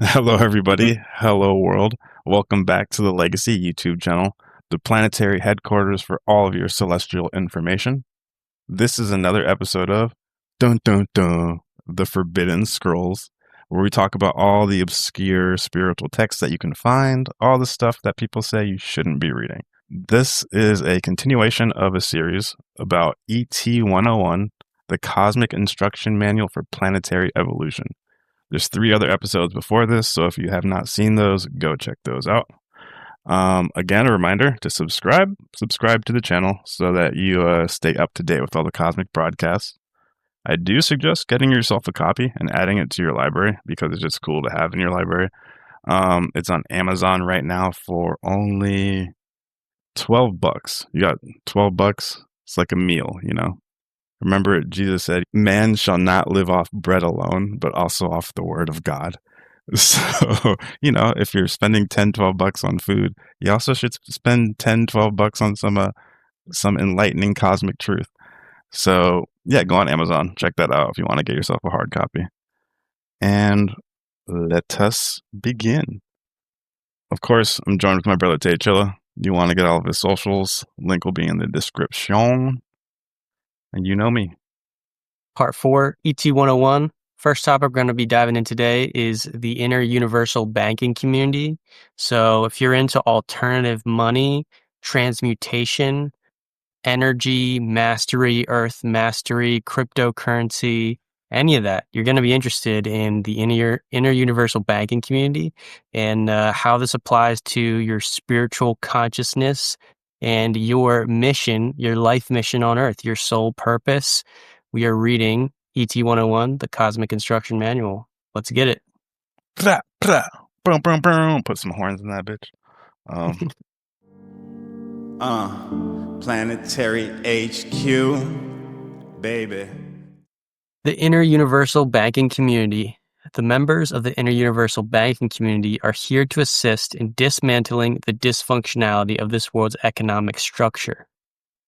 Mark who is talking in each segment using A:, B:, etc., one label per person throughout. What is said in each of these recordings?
A: Hello, everybody. Hello, world. Welcome back to the Legacy YouTube channel, the planetary headquarters for all of your celestial information. This is another episode of Dun Dun Dun, the Forbidden Scrolls, where we talk about all the obscure spiritual texts that you can find, all the stuff that people say you shouldn't be reading. This is a continuation of a series about ET 101, the Cosmic Instruction Manual for Planetary Evolution. There's 3 other episodes before this, so if you have not seen those, go check those out. Again, a reminder to subscribe to the channel so that you stay up to date with all the cosmic broadcasts. I do suggest getting yourself a copy and adding it to your library because it's just cool to have in your library. It's on Amazon right now for only $12. You got $12. It's like a meal, you know. Remember, Jesus said, man shall not live off bread alone, but also off the word of God. So, if you're spending $10-12 on food, you also should spend $10-12 on some enlightening cosmic truth. So, yeah, go on Amazon. Check that out if you want to get yourself a hard copy. And let us begin. Of course, I'm joined with my brother Tay Chilla. You want to get all of his socials? Link will be in the description. And you know me.
B: Part 4, ET 101. First topic we're going to be diving in today is the inner universal banking community. So if you're into alternative money, transmutation, energy, mastery, earth mastery, cryptocurrency, any of that, you're going to be interested in the inner universal banking community and how this applies to your spiritual consciousness and your mission, your life mission on Earth, your sole purpose. We are reading ET 101, the Cosmic Instruction Manual. Let's get it.
A: Pra, pra, boom, boom, boom. Put some horns in that bitch.
C: Planetary HQ, baby.
B: The Inner Universal Banking Community. The members of the Inner Universal Banking Community are here to assist in dismantling the dysfunctionality of this world's economic structure.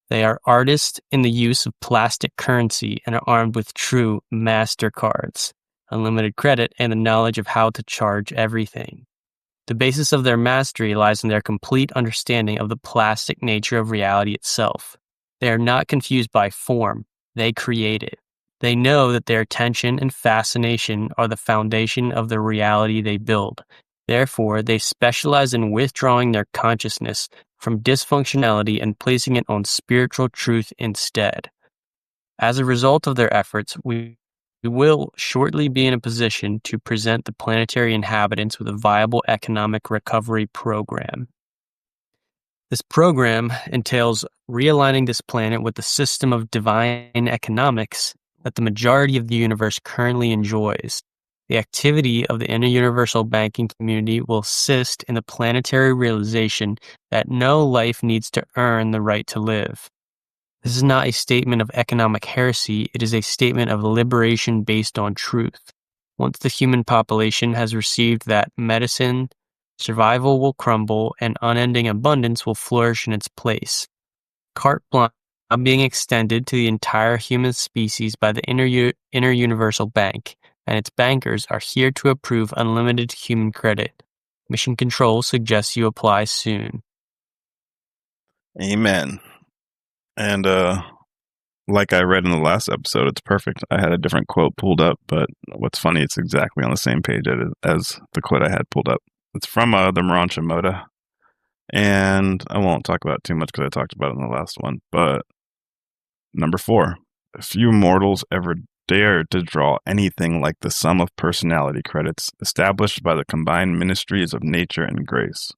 B: They are artists in the use of plastic currency and are armed with true MasterCards, unlimited credit, and the knowledge of how to charge everything. The basis of their mastery lies in their complete understanding of the plastic nature of reality itself. They are not confused by form, they create it. They know that their attention and fascination are the foundation of the reality they build. Therefore, they specialize in withdrawing their consciousness from dysfunctionality and placing it on spiritual truth instead. As a result of their efforts, we will shortly be in a position to present the planetary inhabitants with a viable economic recovery program. This program entails realigning this planet with the system of divine economics that the majority of the universe currently enjoys. The activity of the inner universal banking community will assist in the planetary realization that no life needs to earn the right to live. This is not a statement of economic heresy, it is a statement of liberation based on truth. Once the human population has received that medicine, survival will crumble and unending abundance will flourish in its place. Carte blanche being extended to the entire human species by the inner universal bank, and its bankers are here to approve unlimited human credit. Mission Control suggests you apply soon.
A: Amen. And like I read in the last episode, it's perfect. I had a different quote pulled up, but what's funny, it's exactly on the same page as the quote I had pulled up. It's from the Urantia Book, and I won't talk about it too much because I talked about it in the last one. But number 4, few mortals ever dare to draw anything like the sum of personality credits established by the combined ministries of nature and grace.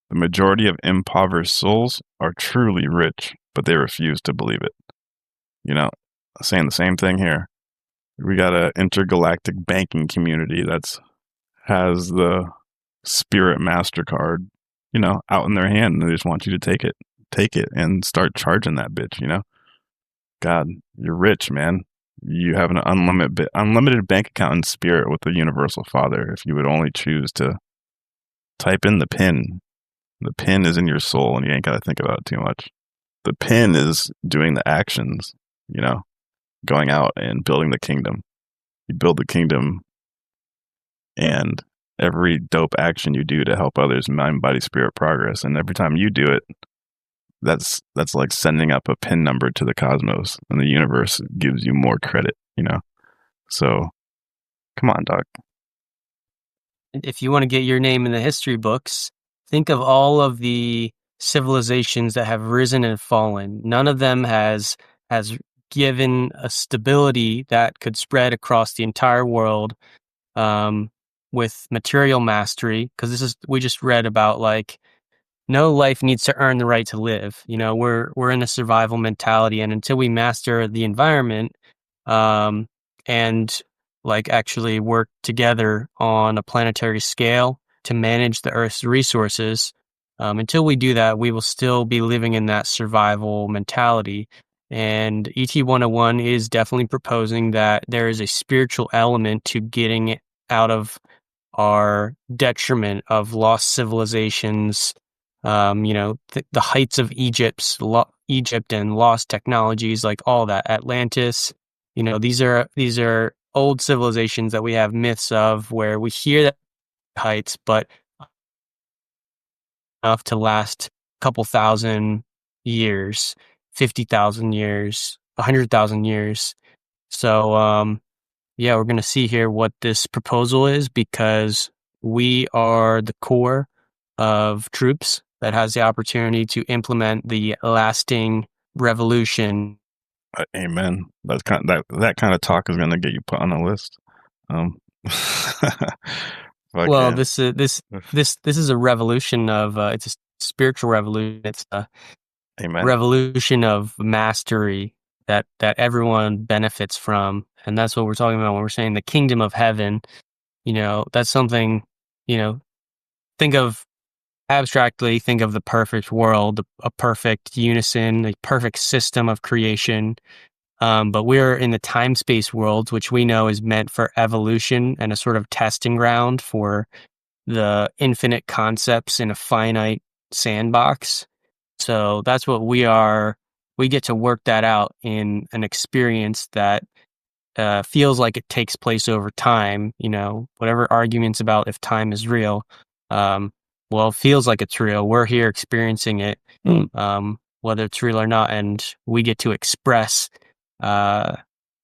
A: The majority of impoverished souls are truly rich, but they refuse to believe it. Saying the same thing here. We got an intergalactic banking community has the spirit MasterCard, out in their hand, and they just want you to take it and start charging that bitch, God, you're rich, man. You have an unlimited bank account in spirit with the Universal Father if you would only choose to type in the PIN. The PIN is in your soul, and you ain't got to think about it too much. The PIN is doing the actions, going out and building the kingdom. You build the kingdom, and every dope action you do to help others mind, body, spirit progress. And every time you do it, that's like sending up a pin number to the cosmos, and the universe gives you more credit, you know? So come on, dog.
B: If you want to get your name in the history books, think of all of the civilizations that have risen and fallen. None of them has given a stability that could spread across the entire world, with material mastery. Because we just read about, like, no life needs to earn the right to live. You know, we're in a survival mentality, and until we master the environment, and like actually work together on a planetary scale to manage the Earth's resources, until we do that, we will still be living in that survival mentality. And ET 101 is definitely proposing that there is a spiritual element to getting out of our detriment of lost civilizations. The heights of Egypt and lost technologies, like all that. Atlantis, these are old civilizations that we have myths of, where we hear that heights, but enough to last a couple thousand years, 50,000 years, 100,000 years. So, yeah, we're going to see here what this proposal is, because we are the core of troops that has the opportunity to implement the lasting revolution.
A: Amen. That kind of talk is going to get you put on a list.
B: Well, this is a revolution of it's a spiritual revolution. It's a
A: Amen.
B: revolution of mastery that everyone benefits from, and that's what we're talking about when we're saying the kingdom of heaven. That's something. Think of abstractly. Think of the perfect world, a perfect unison, a perfect system of creation. But we're in the time-space world, which we know is meant for evolution and a sort of testing ground for the infinite concepts in a finite sandbox. So that's what we are. We get to work that out in an experience that feels like it takes place over time. Whatever arguments about if time is real, well, it feels like it's real. We're here experiencing it, whether it's real or not, and we get to express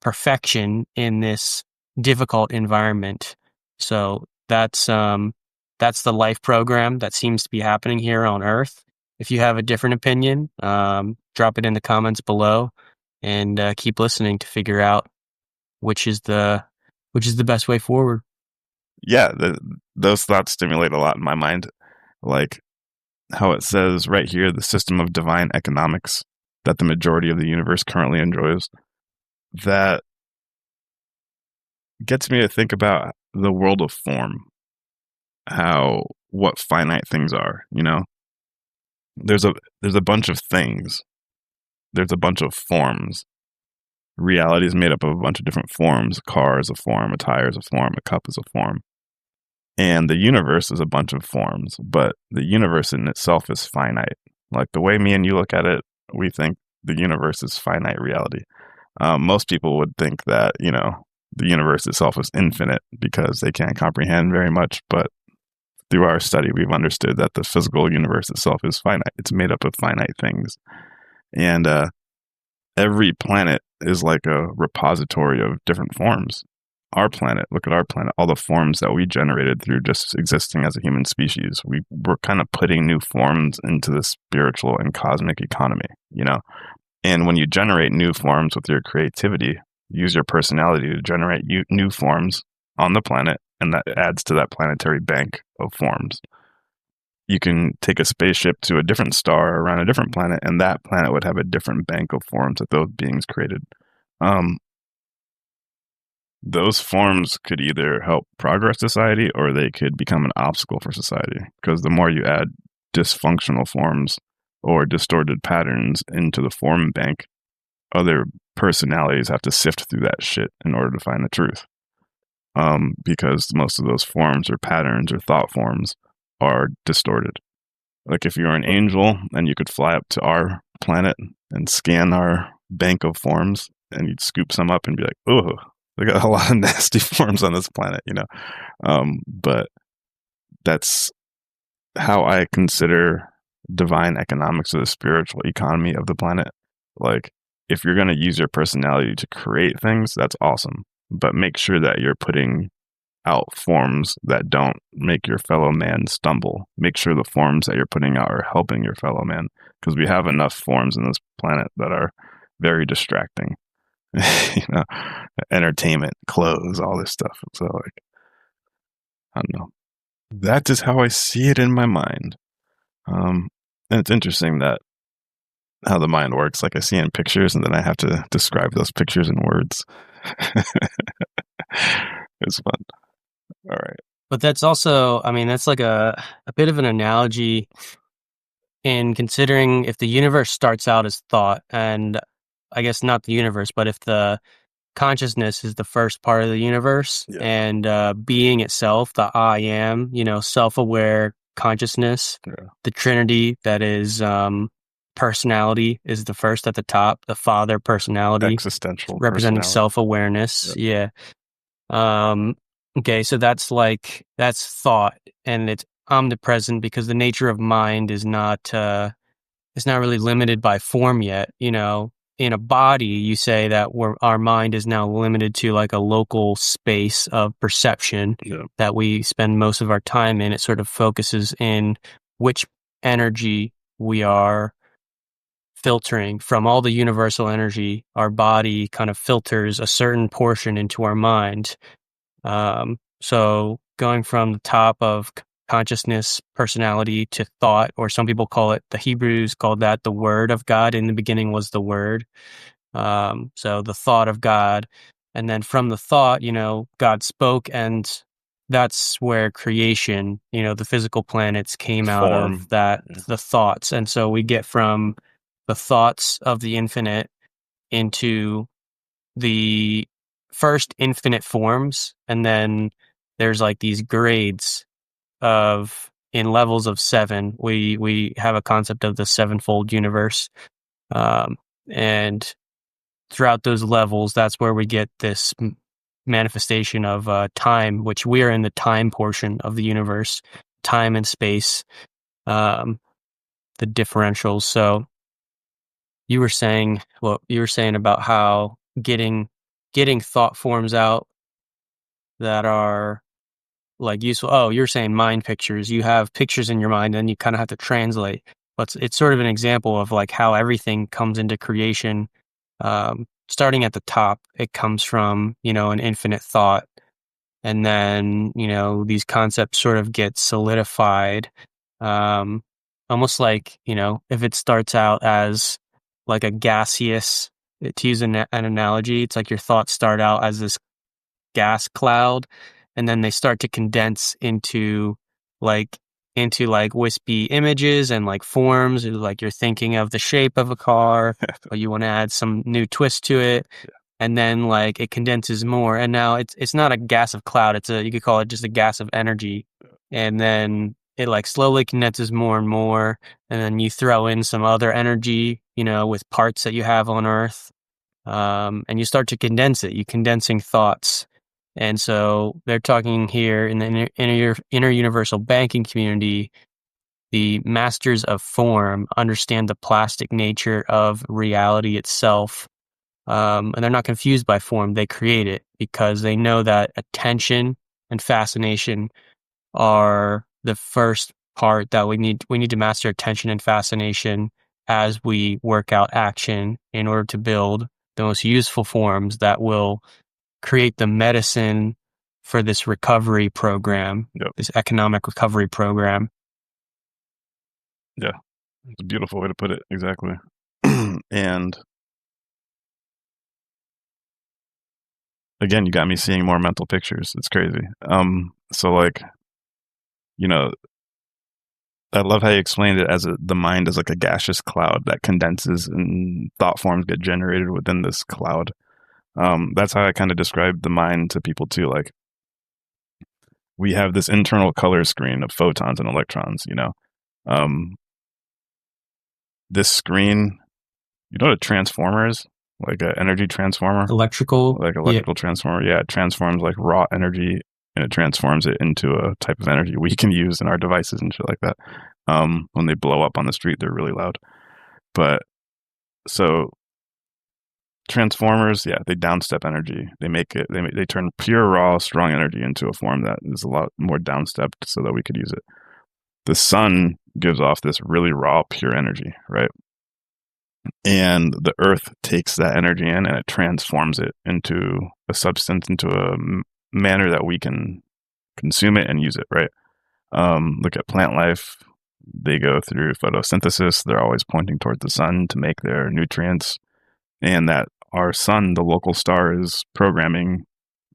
B: perfection in this difficult environment. So that's the life program that seems to be happening here on Earth. If you have a different opinion, drop it in the comments below, and keep listening to figure out which is the best way forward.
A: Yeah, those thoughts stimulate a lot in my mind, like how it says right here, the system of divine economics that the majority of the universe currently enjoys. That gets me to think about the world of form, what finite things are. There's a bunch of things. There's a bunch of forms. Reality is made up of a bunch of different forms. A car is a form, a tire is a form, a cup is a form. And the universe is a bunch of forms, but the universe in itself is finite. Like the way me and you look at it, we think the universe is finite reality. Most people would think that, the universe itself is infinite because they can't comprehend very much. But through our study, we've understood that the physical universe itself is finite. It's made up of finite things. And every planet is like a repository of different forms. Our planet, look at our planet, all the forms that we generated through just existing as a human species. We're kind of putting new forms into the spiritual and cosmic economy, And when you generate new forms with your creativity, use your personality to generate new forms on the planet, and that adds to that planetary bank of forms. You can take a spaceship to a different star around a different planet, and that planet would have a different bank of forms that those beings created. Those forms could either help progress society, or they could become an obstacle for society, because the more you add dysfunctional forms or distorted patterns into the form bank, other personalities have to sift through that shit in order to find the truth. Because most of those forms or patterns or thought forms are distorted. Like if you're an angel and you could fly up to our planet and scan our bank of forms, and you'd scoop some up and be like, oh, they got a lot of nasty forms on this planet, But that's how I consider divine economics or the spiritual economy of the planet. Like, if you're going to use your personality to create things, that's awesome. But make sure that you're putting out forms that don't make your fellow man stumble. Make sure the forms that you're putting out are helping your fellow man, because we have enough forms in this planet that are very distracting. You know, entertainment, clothes, all this stuff. So, like, I don't know. That is how I see it in my mind. And it's interesting that how the mind works. Like, I see in pictures, and then I have to describe those pictures in words. It's fun. All right.
B: But that's also, I mean, that's like a bit of an analogy in considering if the universe starts out as thought, and I guess not the universe, but if the consciousness is the first part of the universe,
A: Yeah.
B: and being itself, the I am, self-aware consciousness,
A: Yeah.
B: the Trinity that is personality is the first at the top, the Father personality,
A: Existential
B: representing
A: personality.
B: self-awareness. Yeah. Okay, so that's thought, and it's omnipresent because the nature of mind is not really limited by form yet. In a body, you say that our mind is now limited to like a local space of perception that we spend most of our time in. It sort of focuses in which energy we are filtering from all the universal energy. Our body kind of filters a certain portion into our mind. So going from the top of consciousness, personality to thought, or some people call it, the Hebrews called that the word of God. In the beginning was the word. So the thought of God. And then from the thought, God spoke, and that's where creation, the physical planets came out of that, the thoughts. And so we get from the thoughts of the infinite into the first infinite forms, and then there's like these grades in levels of 7. We have a concept of the sevenfold universe, and throughout those levels, that's where we get this manifestation of time, which we are in the time portion of the universe, time and space, the differentials. So you were saying about how getting thought forms out that are like useful. Oh, you're saying mind pictures. You have pictures in your mind, and you kind of have to translate. But it's sort of an example of like how everything comes into creation. Starting at the top, it comes from, an infinite thought. And then, these concepts sort of get solidified. Almost like, if it starts out as like a gaseous, to use an analogy, it's like your thoughts start out as this gas cloud, and then they start to condense into like wispy images and like forms. Like you're thinking of the shape of a car, but you want to add some new twist to it. And then like it condenses more, and now it's not a gas of cloud, you could call it just a gas of energy. And then it like slowly condenses more and more, and then you throw in some other energy, with parts that you have on Earth, and you start to condense it. You're condensing thoughts. And so they're talking here in the interuniversal banking community, the masters of form understand the plastic nature of reality itself. And they're not confused by form. They create it because they know that attention and fascination are the first part that we need to master attention and fascination as we work out action in order to build the most useful forms that will create the medicine for this recovery program, this economic recovery program.
A: Yeah, it's a beautiful way to put it. Exactly. And again, you got me seeing more mental pictures. It's crazy. So like, I love how you explained it as the mind is like a gaseous cloud that condenses and thought forms get generated within this cloud. That's how I kind of describe the mind to people too. Like, we have this internal color screen of photons and electrons, this screen, what a transformer is? Like an energy transformer?
B: Electrical
A: Like electrical transformer. Yeah, it transforms like raw energy and it transforms it into a type of energy we can use in our devices and shit like that. When they blow up on the street, they're really loud. But so transformers, yeah, they downstep energy. They turn pure raw strong energy into a form that is a lot more downstepped so that we could use it. The sun gives off this really raw pure energy, right? And the earth takes that energy in and it transforms it into a substance, into a manner that we can consume it and use it, right? Look at plant life. They go through photosynthesis. They're always pointing towards the sun to make their nutrients. And that our sun, the local star, is programming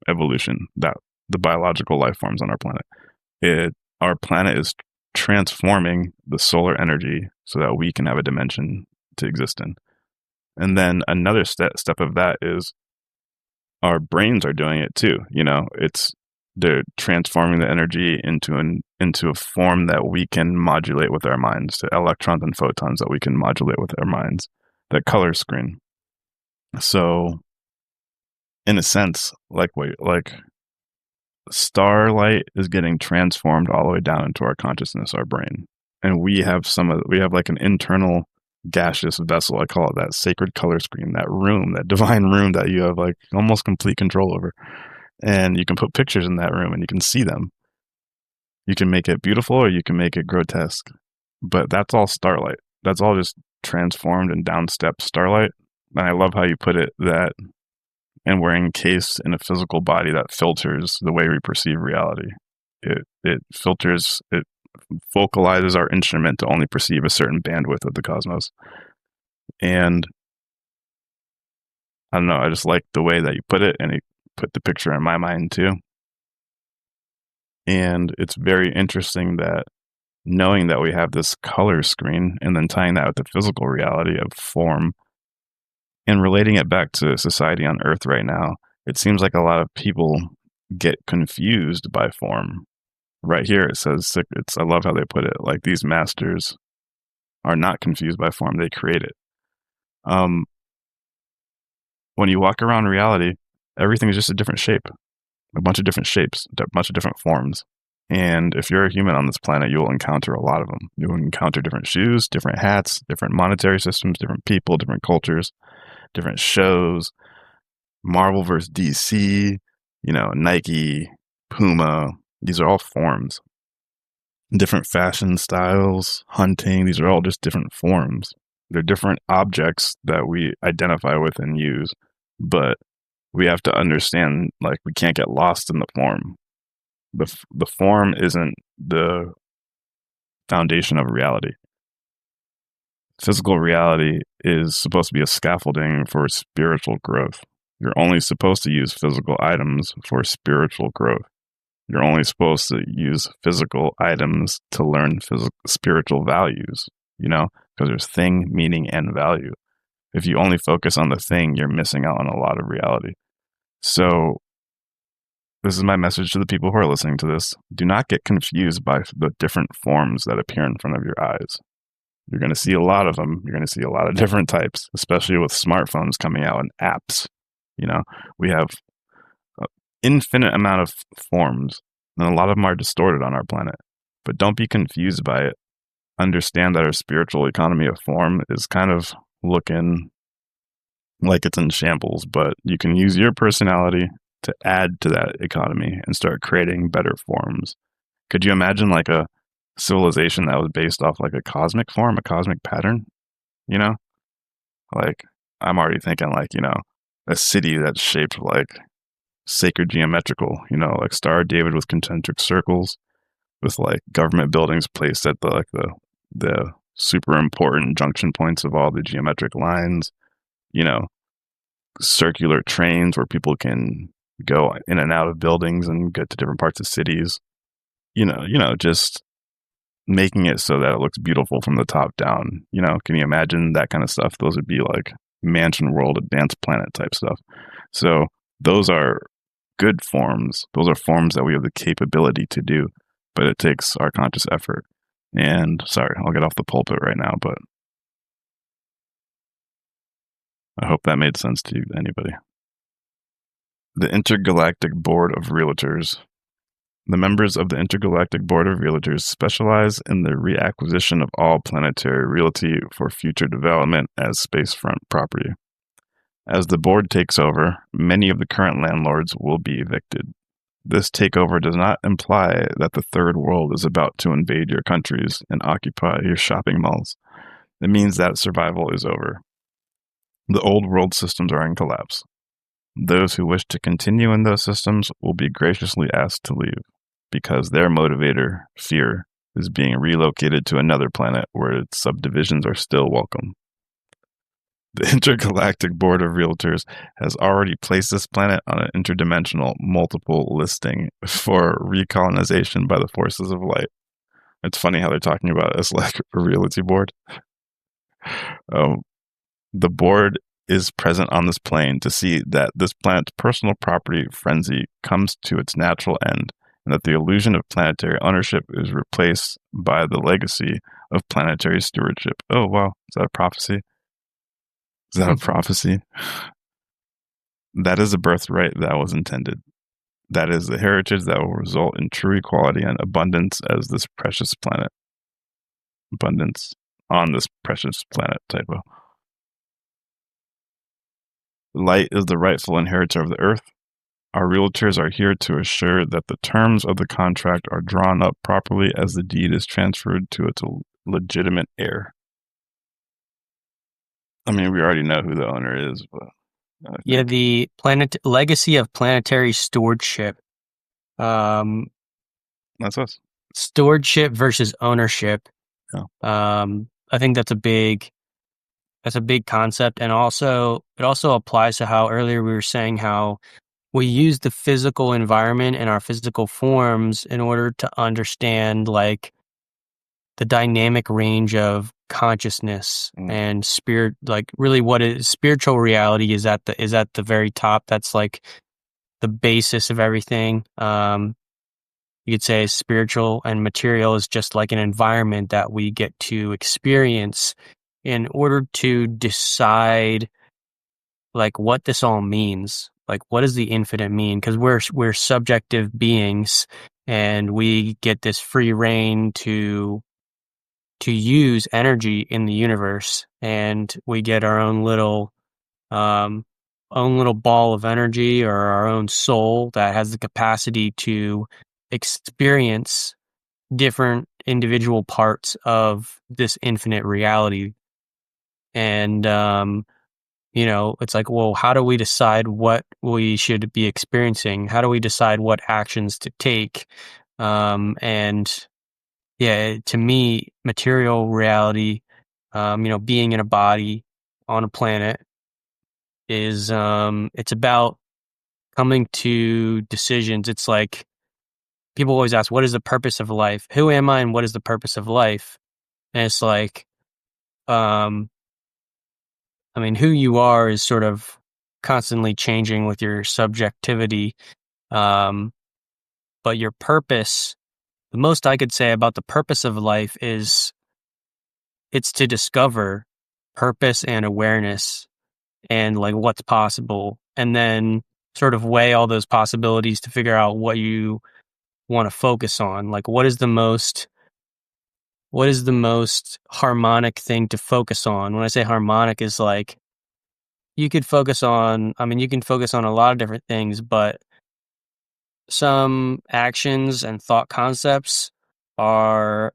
A: evolution, that the biological life forms on our planet. Our planet is transforming the solar energy so that we can have a dimension to exist in. And then another step of that is our brains are doing it too. They're transforming the energy into a form that we can modulate with our minds, the electrons and photons that we can modulate with our minds, that color screen. So, in a sense, like starlight is getting transformed all the way down into our consciousness, our brain, and we have like an internal gaseous vessel. I call it that sacred color screen, that room, that divine room that you have like almost complete control over. And you can put pictures in that room and you can see them. You can make it beautiful or you can make it grotesque. But that's all starlight. That's all just transformed and downstep starlight. And I love how you put it that, and we're encased in a physical body that filters the way we perceive reality. It filters, it focalizes our instrument to only perceive a certain bandwidth of the cosmos. And I don't know, I just like the way that you put it, and it put the picture in my mind too. And it's very interesting that knowing that we have this color screen and then tying that with the physical reality of form and relating it back to society on Earth right now, it seems like a lot of people get confused by form. Right here it says, I love how they put it, like these masters are not confused by form, they create it. When you walk around reality, everything is just a different shape, a bunch of different shapes, a bunch of different forms. And if you're a human on this planet, you will encounter a lot of them. You will encounter different shoes, different hats, different monetary systems, different people, different cultures, different shows, Marvel versus DC, Nike, Puma. These are all forms. Different fashion styles, hunting, these are all just different forms. They're different objects that we identify with and use. But we have to understand, like, we can't get lost in the form. The form isn't the foundation of reality. Physical reality is supposed to be a scaffolding for spiritual growth. You're only supposed to use physical items for spiritual growth. You're only supposed to use physical items to learn spiritual values, because there's thing, meaning, and value. If you only focus on the thing, you're missing out on a lot of reality. So this is my message to the people who are listening to this. Do not get confused by the different forms that appear in front of your eyes. You're going to see a lot of them. You're going to see a lot of different types, especially with smartphones coming out and apps. We have an infinite amount of forms, and a lot of them are distorted on our planet. But don't be confused by it. Understand that our spiritual economy of form is kind of looking like it's in shambles, but you can use your personality to add to that economy and start creating better forms. Could you imagine like a civilization that was based off like a cosmic form, a cosmic pattern? Like I'm already thinking like, a city that's shaped like sacred geometrical, like Star of David with concentric circles, with like government buildings placed at the super important junction points of all the geometric lines, circular trains where people can go in and out of buildings and get to different parts of cities, just making it so that it looks beautiful from the top down. Can you imagine that kind of stuff? Those would be like mansion world, advanced planet type stuff. So those are good forms. Those are forms that we have the capability to do, but it takes our conscious effort. And sorry, I'll get off the pulpit right now, but I hope that made sense to you, anybody. The Intergalactic Board of Realtors The members of the Intergalactic Board of Realtors specialize in the reacquisition of all planetary realty for future development as spacefront property. As the board takes over, many of the current landlords will be evicted. This takeover does not imply that the third world is about to invade your countries and occupy your shopping malls. It means that survival is over. The old world systems are in collapse. Those who wish to continue in those systems will be graciously asked to leave, because their motivator, fear, is being relocated to another planet where its subdivisions are still welcome. The Intergalactic Board of Realtors has already placed this planet on an interdimensional multiple listing for recolonization by the forces of light. It's funny how they're talking about it as like a realty board. The board is present on this plane to see that this planet's personal property frenzy comes to its natural end, and that the illusion of planetary ownership is replaced by the legacy of planetary stewardship. Oh, wow. Is that a prophecy? Is that a prophecy? That is a birthright that was intended. That is the heritage that will result in true equality and abundance as this precious planet. Abundance on this precious planet, typo. Light is the rightful inheritor of the earth. Our realtors are here to assure that the terms of the contract are drawn up properly as the deed is transferred to its legitimate heir. I mean, we already know who the owner is, but
B: yeah, the legacy of planetary stewardship.
A: That's us.
B: Stewardship versus ownership.
A: Yeah.
B: I think that's a big concept, and also it also applies to how earlier we were saying how we use the physical environment and our physical forms in order to understand like the dynamic range of consciousness and spirit, like really what is spiritual reality is at the very top. That's like the basis of everything. You could say spiritual and material is just like an environment that we get to experience in order to decide like what this all means. Like, what does the infinite mean? Because we're subjective beings, and we get this free reign to use energy in the universe, and we get our own little ball of energy, or our own soul that has the capacity to experience different individual parts of this infinite reality. And it's like, well, how do we decide what we should be experiencing? How do we decide what actions to take? And yeah, to me, material reality, being in a body on a planet is, it's about coming to decisions. It's like, people always ask, what is the purpose of life? Who am I and what is the purpose of life? And it's like, who you are is sort of constantly changing with your subjectivity. But your purpose, the most I could say about the purpose of life is it's to discover purpose and awareness and like what's possible, and then sort of weigh all those possibilities to figure out what you want to focus on. Like, what is the most harmonic thing to focus on? When I say harmonic, is like, you can focus on a lot of different things, but some actions and thought concepts they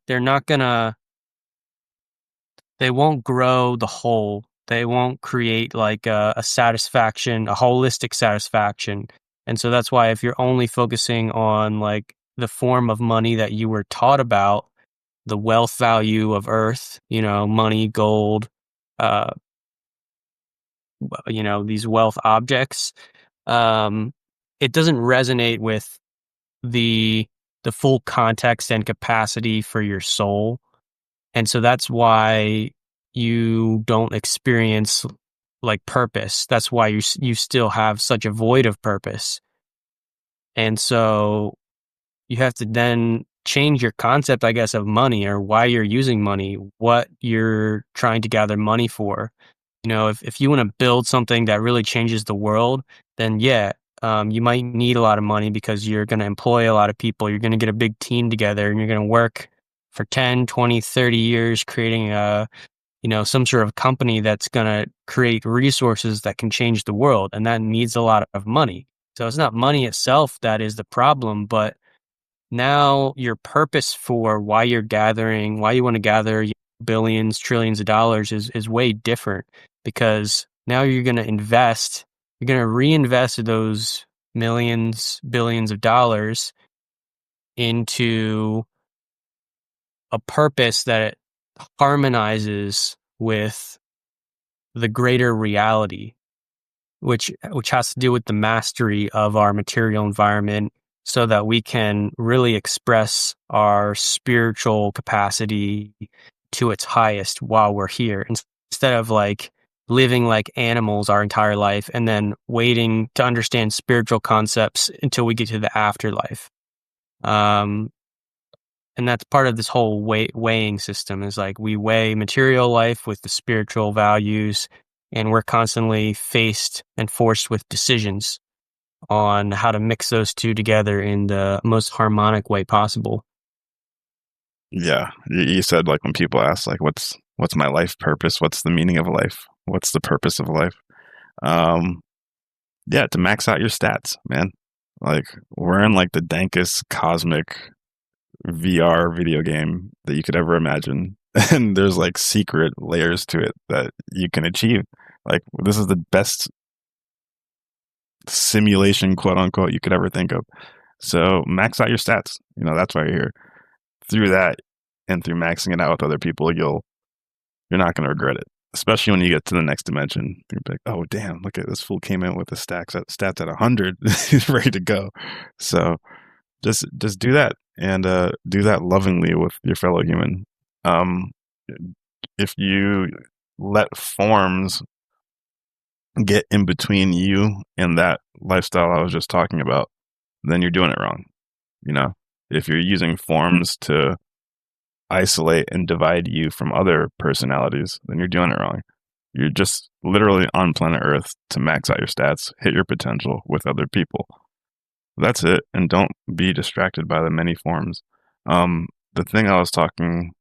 B: won't grow the whole. They won't create like a satisfaction, a holistic satisfaction. And so that's why if you're only focusing on like the form of money that you were taught about, the wealth value of earth, money, gold, these wealth objects, it doesn't resonate with the full context and capacity for your soul. And so that's why you don't experience like purpose. That's why you still have such a void of purpose. And so you have to then change your concept, I guess, of money, or why you're using money, what you're trying to gather money for. If you want to build something that really changes the world, then yeah, you might need a lot of money because you're going to employ a lot of people. You're going to get a big team together and you're going to work for 10, 20, 30 years creating some sort of company that's going to create resources that can change the world. And that needs a lot of money. So it's not money itself that is the problem, but now your purpose for why you want to gather billions, trillions of dollars is way different, because now you're going to reinvest those millions, billions of dollars into a purpose that harmonizes with the greater reality, which has to do with the mastery of our material environment, so that we can really express our spiritual capacity to its highest while we're here, instead of like living like animals our entire life and then waiting to understand spiritual concepts until we get to the afterlife. And that's part of this whole weighing system, is like we weigh material life with the spiritual values, and we're constantly faced and forced with decisions on how to mix those two together in the most harmonic way possible.
A: Yeah, you said, like, when people ask, like, what's my life purpose? What's the meaning of life? What's the purpose of life? Yeah, to max out your stats, man. Like, we're in like the dankest cosmic VR video game that you could ever imagine, and there's like secret layers to it that you can achieve. Like, this is the best simulation, quote unquote, you could ever think of. So max out your stats. That's why you're here. Through that, and through maxing it out with other people, you're not going to regret it. Especially when you get to the next dimension, you're like, oh damn, look at this fool came in with the stats at 100, he's ready to go. So just do that, and do that lovingly with your fellow human. If you let forms get in between you and that lifestyle I was just talking about, then you're doing it wrong. If you're using forms to isolate and divide you from other personalities, then you're doing it wrong. You're just literally on planet Earth to max out your stats, hit your potential with other people. That's it. And don't be distracted by the many forms. The thing I was talking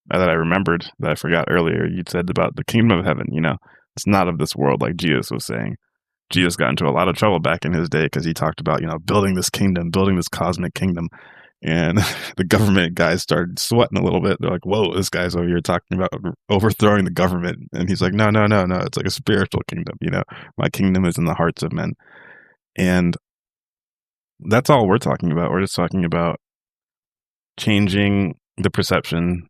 A: that I remembered that I forgot earlier, you said about the kingdom of heaven, it's not of this world, like Jesus was saying. Jesus got into a lot of trouble back in his day because he talked about, building this kingdom, building this cosmic kingdom. And the government guys started sweating a little bit. They're like, whoa, this guy's over here talking about overthrowing the government. And he's like, no. It's like a spiritual kingdom. My kingdom is in the hearts of men. And that's all we're talking about. We're just talking about changing the perception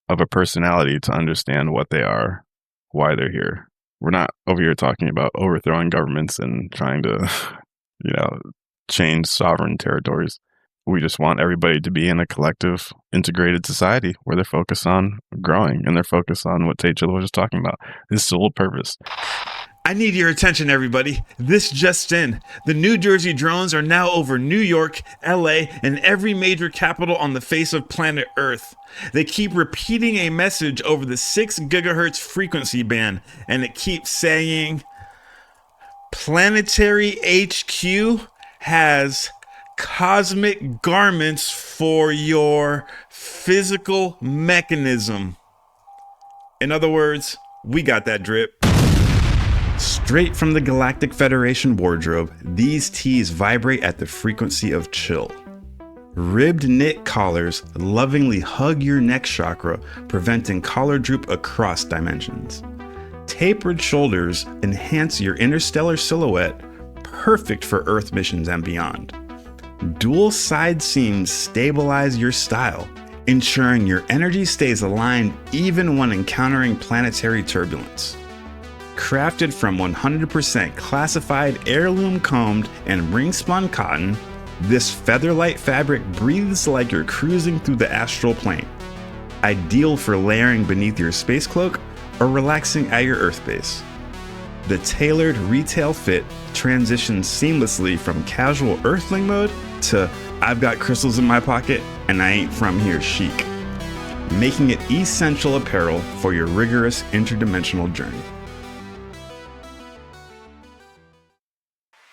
A: of a personality to understand what they are, why they're here. We're not over here talking about overthrowing governments and trying to, change sovereign territories. We just want everybody to be in a collective, integrated society where they're focused on growing and they're focused on what Taychilla was just talking about, his sole purpose.
C: I need your attention, everybody. This just in. The New Jersey drones are now over New York, LA, and every major capital on the face of planet Earth. They keep repeating a message over the 6 gigahertz frequency band, and it keeps saying, Planetary HQ has cosmic garments for your physical mechanism. In other words, we got that drip. Straight from the Galactic Federation wardrobe, these tees vibrate at the frequency of chill. Ribbed knit collars lovingly hug your neck chakra, preventing collar droop across dimensions. Tapered shoulders enhance your interstellar silhouette, perfect for Earth missions and beyond. Dual side seams stabilize your style, ensuring your energy stays aligned even when encountering planetary turbulence. Crafted from 100% classified heirloom combed and ring-spun cotton, this featherlight fabric breathes like you're cruising through the astral plane. Ideal for layering beneath your space cloak or relaxing at your Earth base. The tailored retail fit transitions seamlessly from casual Earthling mode to I've got crystals in my pocket and I ain't from here chic, making it essential apparel for your rigorous interdimensional journey.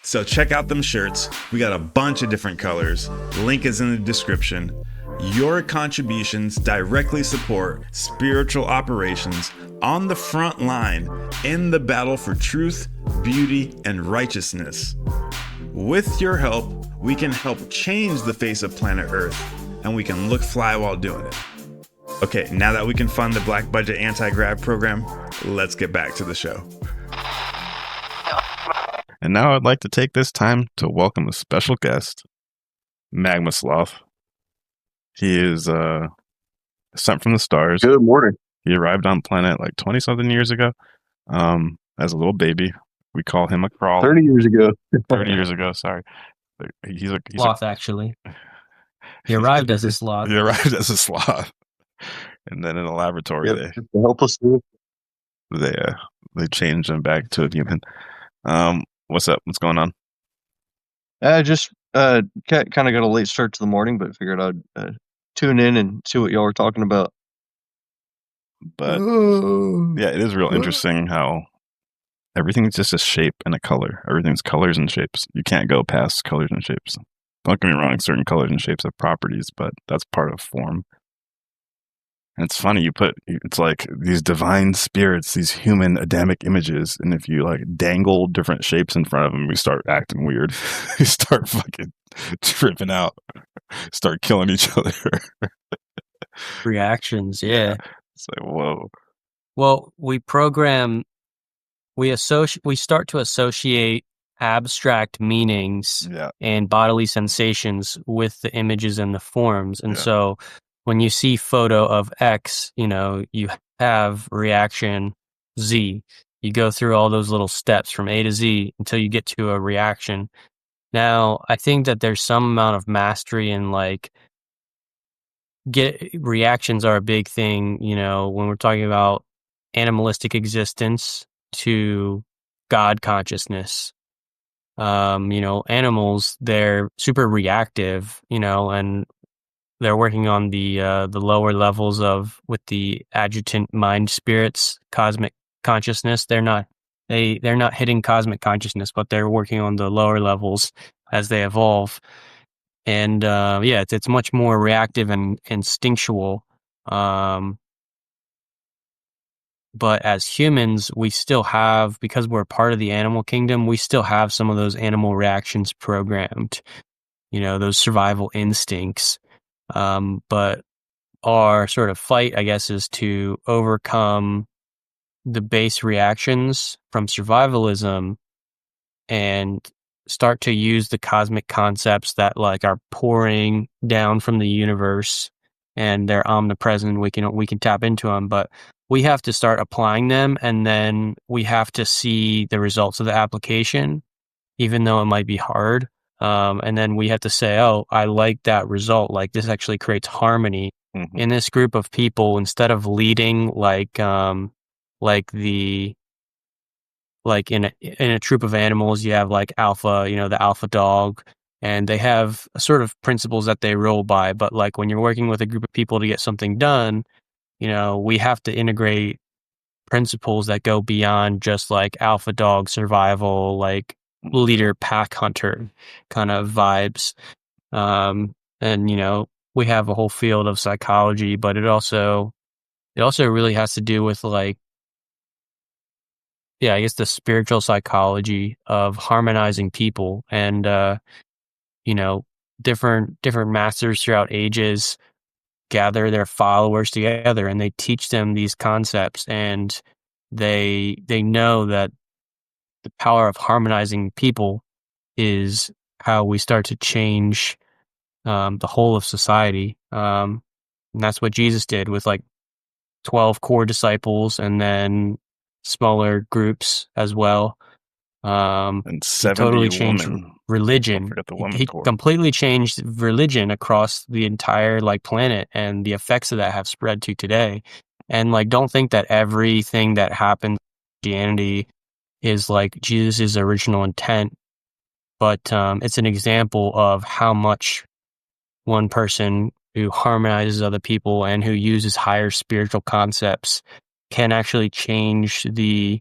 C: So check out them shirts. We got a bunch of different colors. Link is in the description. Your contributions directly support spiritual operations on the front line in the battle for truth, beauty, and righteousness. With your help, we can help change the face of planet Earth, and we can look fly while doing it. Okay, now that we can fund the Black Budget Anti-Grav program, let's get back to the show.
A: And now I'd like to take this time to welcome a special guest, Magma Sloth. He is sent from the stars.
D: Good morning.
A: He arrived on planet like 20-something years ago as a little baby. We call him a crawler.
D: 30 years ago.
A: 30 years ago, sorry. He's
B: Sloth, actually. He arrived as a sloth.
A: He arrived as a sloth. And then in a laboratory, they changed him back to a human. What's up? What's going on?
D: Just kind of got a late start to the morning, but figured I'd tune in and see what y'all were talking about.
A: But yeah, it is real interesting how everything's just a shape and a color. Everything's colors and shapes. You can't go past colors and shapes. Don't get me wrong, certain colors and shapes have properties, but that's part of form. And it's funny, it's like these divine spirits, these human Adamic images, and if you like dangle different shapes in front of them, we start acting weird. We start fucking tripping out, start killing each other.
B: Reactions, yeah.
A: It's like, whoa.
B: Well, we start to associate abstract meanings and bodily sensations with the images and the forms. And so when you see photo of X, you have reaction Z. You go through all those little steps from A to Z until you get to a reaction. Now, I think that there's some amount of mastery in reactions are a big thing, when we're talking about animalistic existence to God consciousness. Animals, they're super reactive, and they're working on the lower levels with the adjutant mind spirits, cosmic consciousness. They're not hitting cosmic consciousness, but they're working on the lower levels as they evolve. And it's much more reactive and instinctual. But as humans, we still have, because we're part of the animal kingdom, we still have some of those animal reactions programmed, those survival instincts. But our sort of fight, I guess, is to overcome the base reactions from survivalism and start to use the cosmic concepts that are pouring down from the universe, and they're omnipresent. We can tap into them, but we have to start applying them, and then we have to see the results of the application, even though it might be hard. And then we have to say, oh, I like that result. This actually creates harmony in this group of people, instead of leading in a troop of animals. You have alpha, the alpha dog, and they have sort of principles that they roll by. But when you're working with a group of people to get something done, we have to integrate principles that go beyond just alpha dog survival, leader pack hunter kind of vibes. And we have a whole field of psychology, but it also really has to do with I guess the spiritual psychology of harmonizing people. And different masters throughout ages gather their followers together, and they teach them these concepts, and they know that the power of harmonizing people is how we start to change the whole of society. And that's what Jesus did with 12 core disciples, and then smaller groups as well.
A: And 70
B: totally changed
A: women.
B: Religion. He
A: core.
B: completely changed religion across the entire planet, and the effects of that have spread to today. And don't think that everything that happens in Christianity is Jesus' original intent, but it's an example of how much one person who harmonizes other people and who uses higher spiritual concepts can actually change the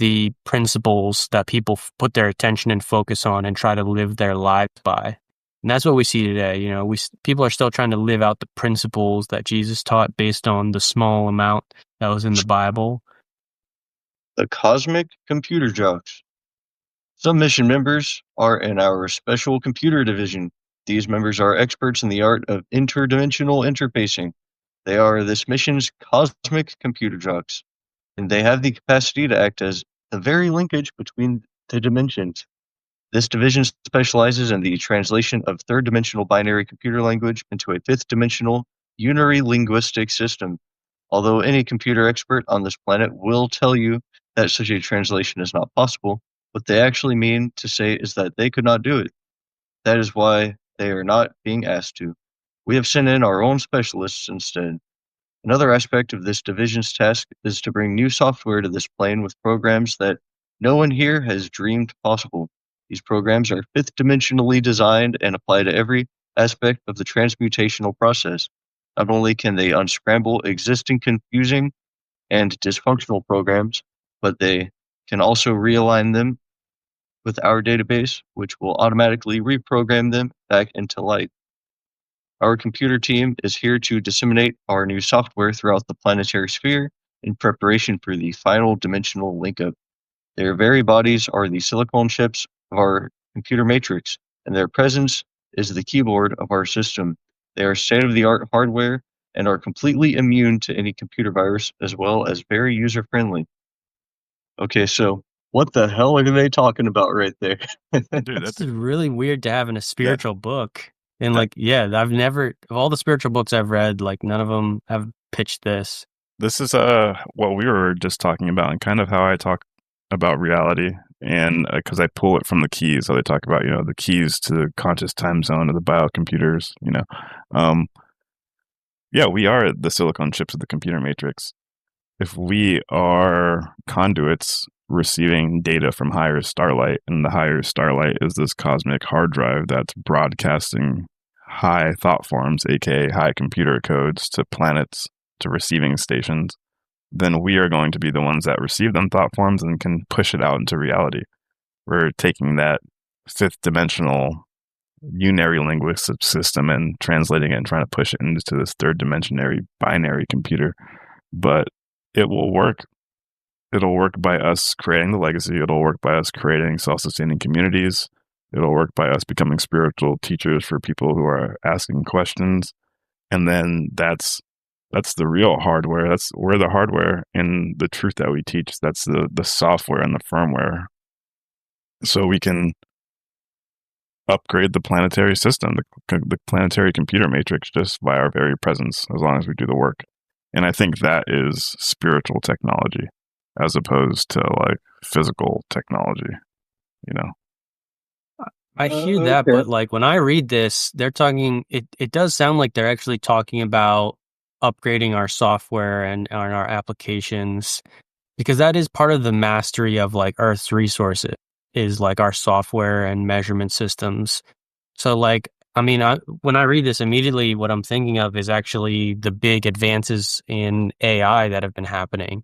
B: the principles that people put their attention and focus on and try to live their lives by. And that's what we see today. You know, people are still trying to live out the principles that Jesus taught based on the small amount that was in the Bible.
D: The cosmic computer jocks. Some mission members are in our special computer division. These members are experts in the art of interdimensional interfacing. They are this mission's cosmic computer jocks, and they have the capacity to act as the very linkage between the dimensions. This division specializes in the translation of third-dimensional binary computer language into a fifth-dimensional unary linguistic system. Although any computer expert on this planet will tell you that such a translation is not possible, what they actually mean to say is that they could not do it. That is why they are not being asked to. We have sent in our own specialists instead. Another aspect of this division's task is to bring new software to this plane with programs that no one here has dreamed possible. These programs are fifth-dimensionally designed and apply to every aspect of the transmutational process. Not only can they unscramble existing confusing and dysfunctional programs, but they can also realign them with our database, which will automatically reprogram them back into light. Our computer team is here to disseminate our new software throughout the planetary sphere in preparation for the final dimensional link-up. Their very bodies are the silicon chips of our computer matrix, and their presence is the keyboard of our system. They are state-of-the-art hardware and are completely immune to any computer virus, as well as very user-friendly. Okay, so what the hell are they talking about right there?
A: Dude,
B: This is really weird to have in a spiritual book. And I've never, of all the spiritual books I've read, like none of them have pitched this.
A: this is what we were just talking about, and kind of how I talk about reality. And because I pull it from the keys, so they talk about, you know, the keys to the conscious time zone of the biocomputers, you know. Yeah, we are the silicon chips of the computer matrix. If we are conduits receiving data from higher starlight, and the higher starlight is this cosmic hard drive that's broadcasting high thought forms, aka high computer codes, to planets, to receiving stations, then we are going to be the ones that receive them thought forms and can push it out into reality. We're taking that fifth dimensional unary linguistic system and translating it and trying to push it into this third dimensionary binary computer. But it will work. It'll work by us creating the legacy. It'll work by us creating self-sustaining communities. It'll work by us becoming spiritual teachers for people who are asking questions. And then that's the real hardware. We're the hardware in the truth that we teach. That's the software and the firmware. So we can upgrade the planetary system, the planetary computer matrix, just by our very presence, as long as we do the work. And I think that is spiritual technology, as opposed to like physical technology, you know?
B: I hear that,
D: Okay.
B: but like when I read this, they're talking, it does sound like they're actually talking about upgrading our software and our applications, because that is part of the mastery of like Earth's resources, is like our software and measurement systems. So like, I mean, when I read this, immediately what I'm thinking of is actually the big advances in AI that have been happening.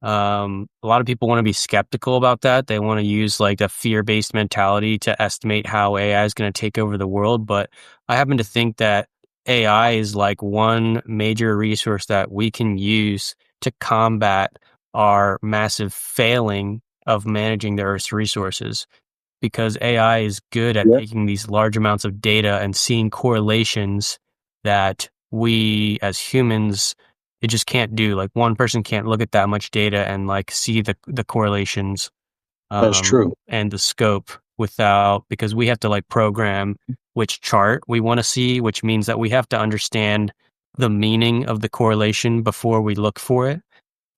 B: A lot of people want to be skeptical about that. They want to use like a fear-based mentality to estimate how AI is going to take over the world. But I happen to think that AI is like one major resource that we can use to combat our massive failing of managing the Earth's resources. Because AI is good at taking these large amounts of data and seeing correlations that we as humans, it just can't do. Like one person can't look at that much data and like see the correlations.
D: That's true.
B: And the scope because we have to like program which chart we want to see, which means that we have to understand the meaning of the correlation before we look for it.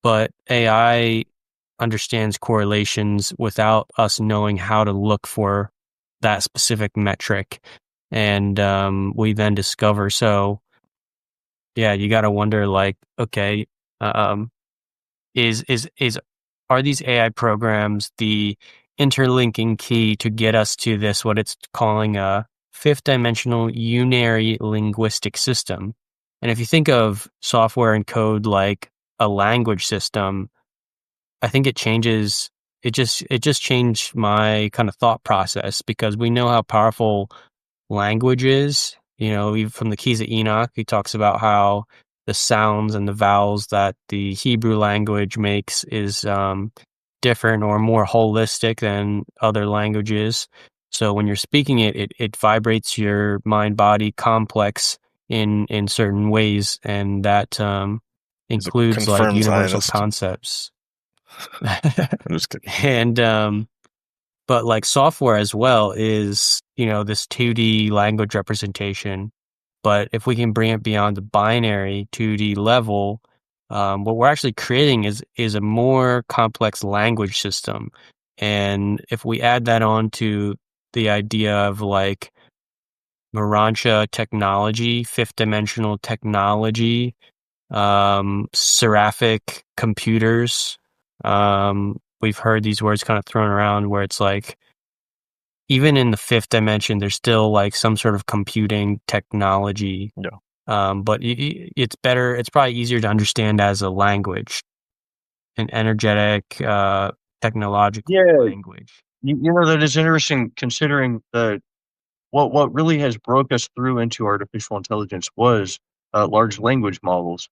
B: But AI understands correlations without us knowing how to look for that specific metric. And we then discover. So yeah, you got to wonder like, okay, are these AI programs the interlinking key to get us to this, what it's calling a fifth dimensional unary linguistic system? And if you think of software and code like a language system, I think it changes just changed my kind of thought process, because we know how powerful language is. Even from the Keys of Enoch, he talks about how the sounds and the vowels that the Hebrew language makes is different or more holistic than other languages. So when you're speaking it vibrates your mind-body complex in certain ways, and that
A: He's a
B: includes like
A: confirmed
B: universal
A: Zionist.
B: concepts.
A: I'm just kidding.
B: And but like software as well is, this 2D language representation. But if we can bring it beyond the binary 2D level, what we're actually creating is a more complex language system. And if we add that on to the idea of like Urantia technology, fifth dimensional technology, seraphic computers, we've heard these words kind of thrown around, where it's like, even in the fifth dimension, there's still like some sort of computing technology.
A: Yeah.
B: But it's better. It's probably easier to understand as a language, an energetic, technological language.
D: That is interesting, considering that what really has broke us through into artificial intelligence was large language models.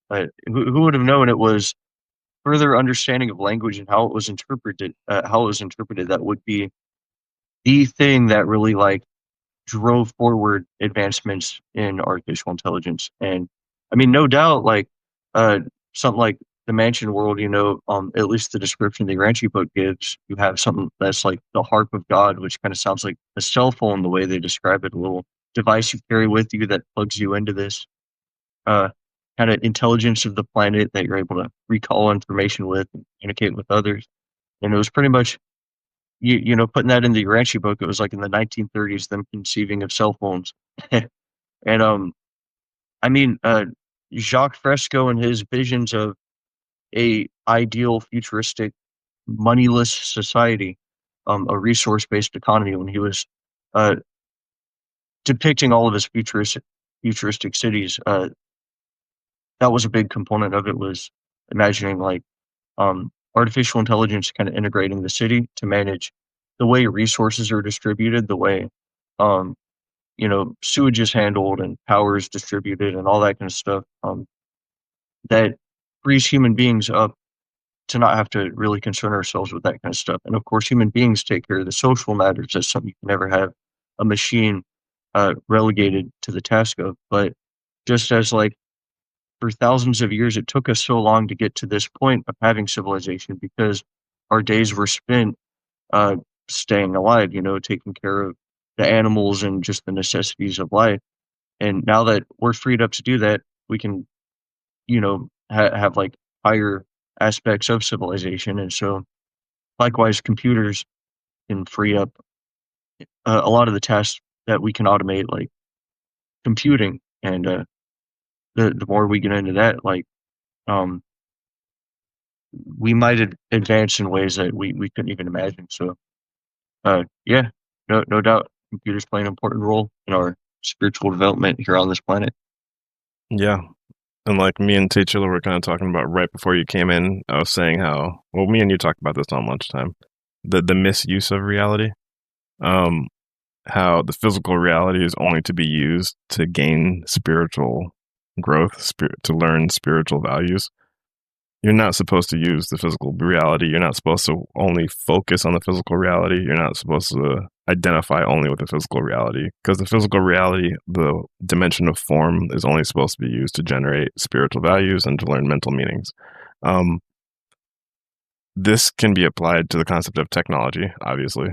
D: Who would have known it was further understanding of language and how it was interpreted, that would be the thing that really like drove forward advancements in artificial intelligence. And I mean, no doubt, like uh, something like the mansion world, at least the description the Urantia book gives, you have something that's like the harp of God, which kind of sounds like a cell phone, the way they describe it, a little device you carry with you that plugs you into this uh, kind of intelligence of the planet that you're able to recall information with and communicate with others. And it was pretty much putting that in the Urantia book. It was like in the 1930s, them conceiving of cell phones. And I mean, Jacques Fresco and his visions of a ideal futuristic moneyless society, a resource-based economy, when he was uh, depicting all of his futuristic cities, that was a big component of it, was imagining like artificial intelligence kind of integrating the city to manage the way resources are distributed, the way um, sewage is handled and power is distributed and all that kind of stuff. That frees human beings up to not have to really concern ourselves with that kind of stuff. And of course, human beings take care of the social matters. That's something you can never have a machine relegated to the task of. But just as like for thousands of years, it took us so long to get to this point of having civilization, because our days were spent uh, staying alive, taking care of the animals and just the necessities of life. And now that we're freed up to do that, we can, have like higher aspects of civilization. And so, likewise, computers can free up a lot of the tasks that we can automate, like computing. And the more we get into that, like, um, we might advance in ways that we couldn't even imagine. So, yeah, no doubt, computers play an important role in our spiritual development here on this planet.
A: Yeah. And like me and Titular were kind of talking about right before you came in, I was saying how, well, me and you talked about this on lunchtime, the misuse of reality, how the physical reality is only to be used to gain spiritual growth, to learn spiritual values. You're not supposed to use the physical reality. You're not supposed to only focus on the physical reality. You're not supposed to identify only with the physical reality, because the physical reality, the dimension of form, is only supposed to be used to generate spiritual values and to learn mental meanings. This can be applied to the concept of technology, obviously.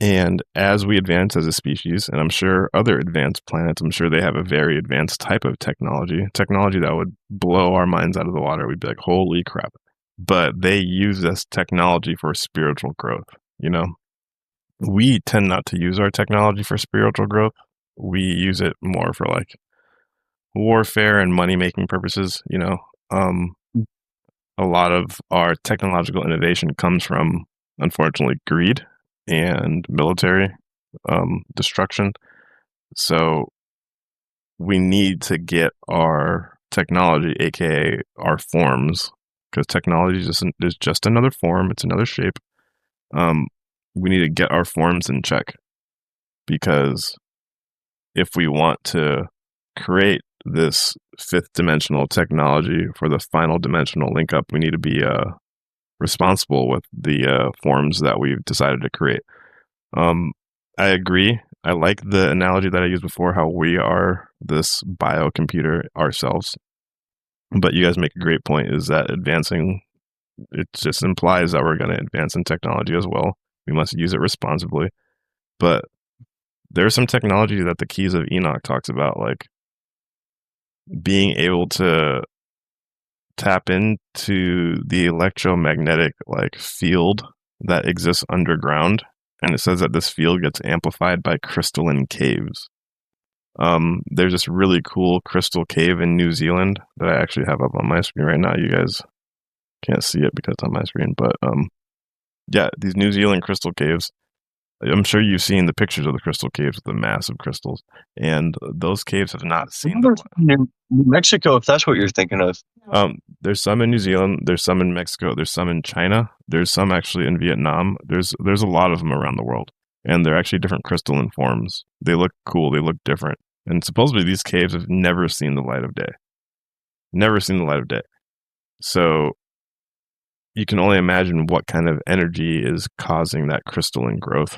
A: And as we advance as a species, and I'm sure other advanced planets, I'm sure they have a very advanced type of technology that would blow our minds out of the water. We'd be like, holy crap. But they use this technology for spiritual growth, We tend not to use our technology for spiritual growth. We use it more for like warfare and money-making purposes, A lot of our technological innovation comes from, unfortunately, greed and military destruction. So we need to get our technology, aka our forms, because technology is just another form, it's another shape. we need to get our forms in check, because if we want to create this fifth dimensional technology for the final dimensional link up, we need to be responsible with the forms that we've decided to create. I agree. I like the analogy that I used before, how we are this biocomputer ourselves. But you guys make a great point, is that advancing, it just implies that we're going to advance in technology as well. We must use it responsibly. But there's some technology that the Keys of Enoch talks about, like being able to tap into the electromagnetic like field that exists underground. And it says that this field gets amplified by crystalline caves. There's this really cool crystal cave in New Zealand that I actually have up on my screen right now. You guys can't see it because it's on my screen, but yeah, these New Zealand crystal caves. I'm sure you've seen the pictures of the crystal caves with the massive crystals, and those caves have not seen the
D: New Mexico, if that's what you're thinking of.
A: There's some in New Zealand, there's some in Mexico, there's some in China, there's some actually in Vietnam. There's a lot of them around the world, and they're actually different crystalline forms. They look cool, they look different, and supposedly these caves have never seen the light of day. Never seen the light of day. So you can only imagine what kind of energy is causing that crystalline growth.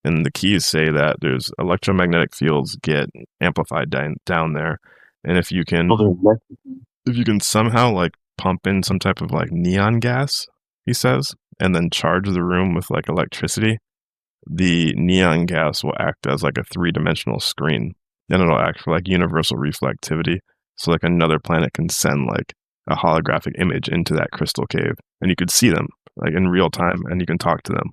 A: And the keys say that there's electromagnetic fields get amplified down there, and if you can somehow like pump in some type of like neon gas, he says, and then charge the room with like electricity, the neon gas will act as like a 3-dimensional screen, and it'll act for like universal reflectivity. So like another planet can send like a holographic image into that crystal cave, and you could see them like in real time, and you can talk to them,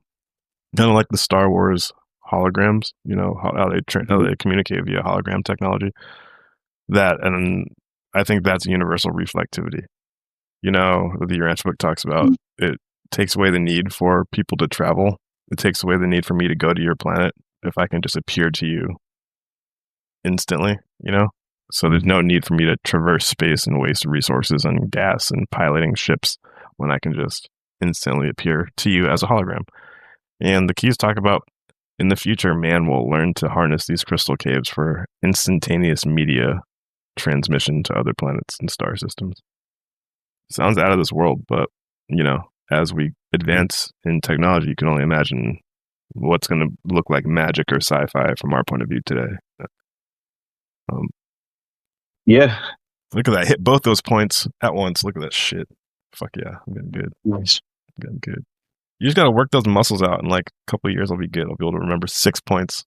A: kind of like the Star Wars holograms, you know, how they communicate via hologram technology. That, and I think that's universal reflectivity. You know, the Urantia Book talks about it takes away the need for people to travel. It takes away the need for me to go to your planet if I can just appear to you instantly, you know? So there's no need for me to traverse space and waste resources on gas and piloting ships when I can just instantly appear to you as a hologram. And the keys talk about, in the future, man will learn to harness these crystal caves for instantaneous media transmission to other planets and star systems. Sounds out of this world, but, you know, as we advance in technology, you can only imagine what's going to look like magic or sci-fi from our point of view today.
D: Yeah.
A: Look at that. Hit both those points at once. Look at that shit. Fuck yeah. I'm getting good.
D: Nice.
A: I'm getting good. You just got to work those muscles out. In like a couple of years, I'll be good. I'll be able to remember 6 points.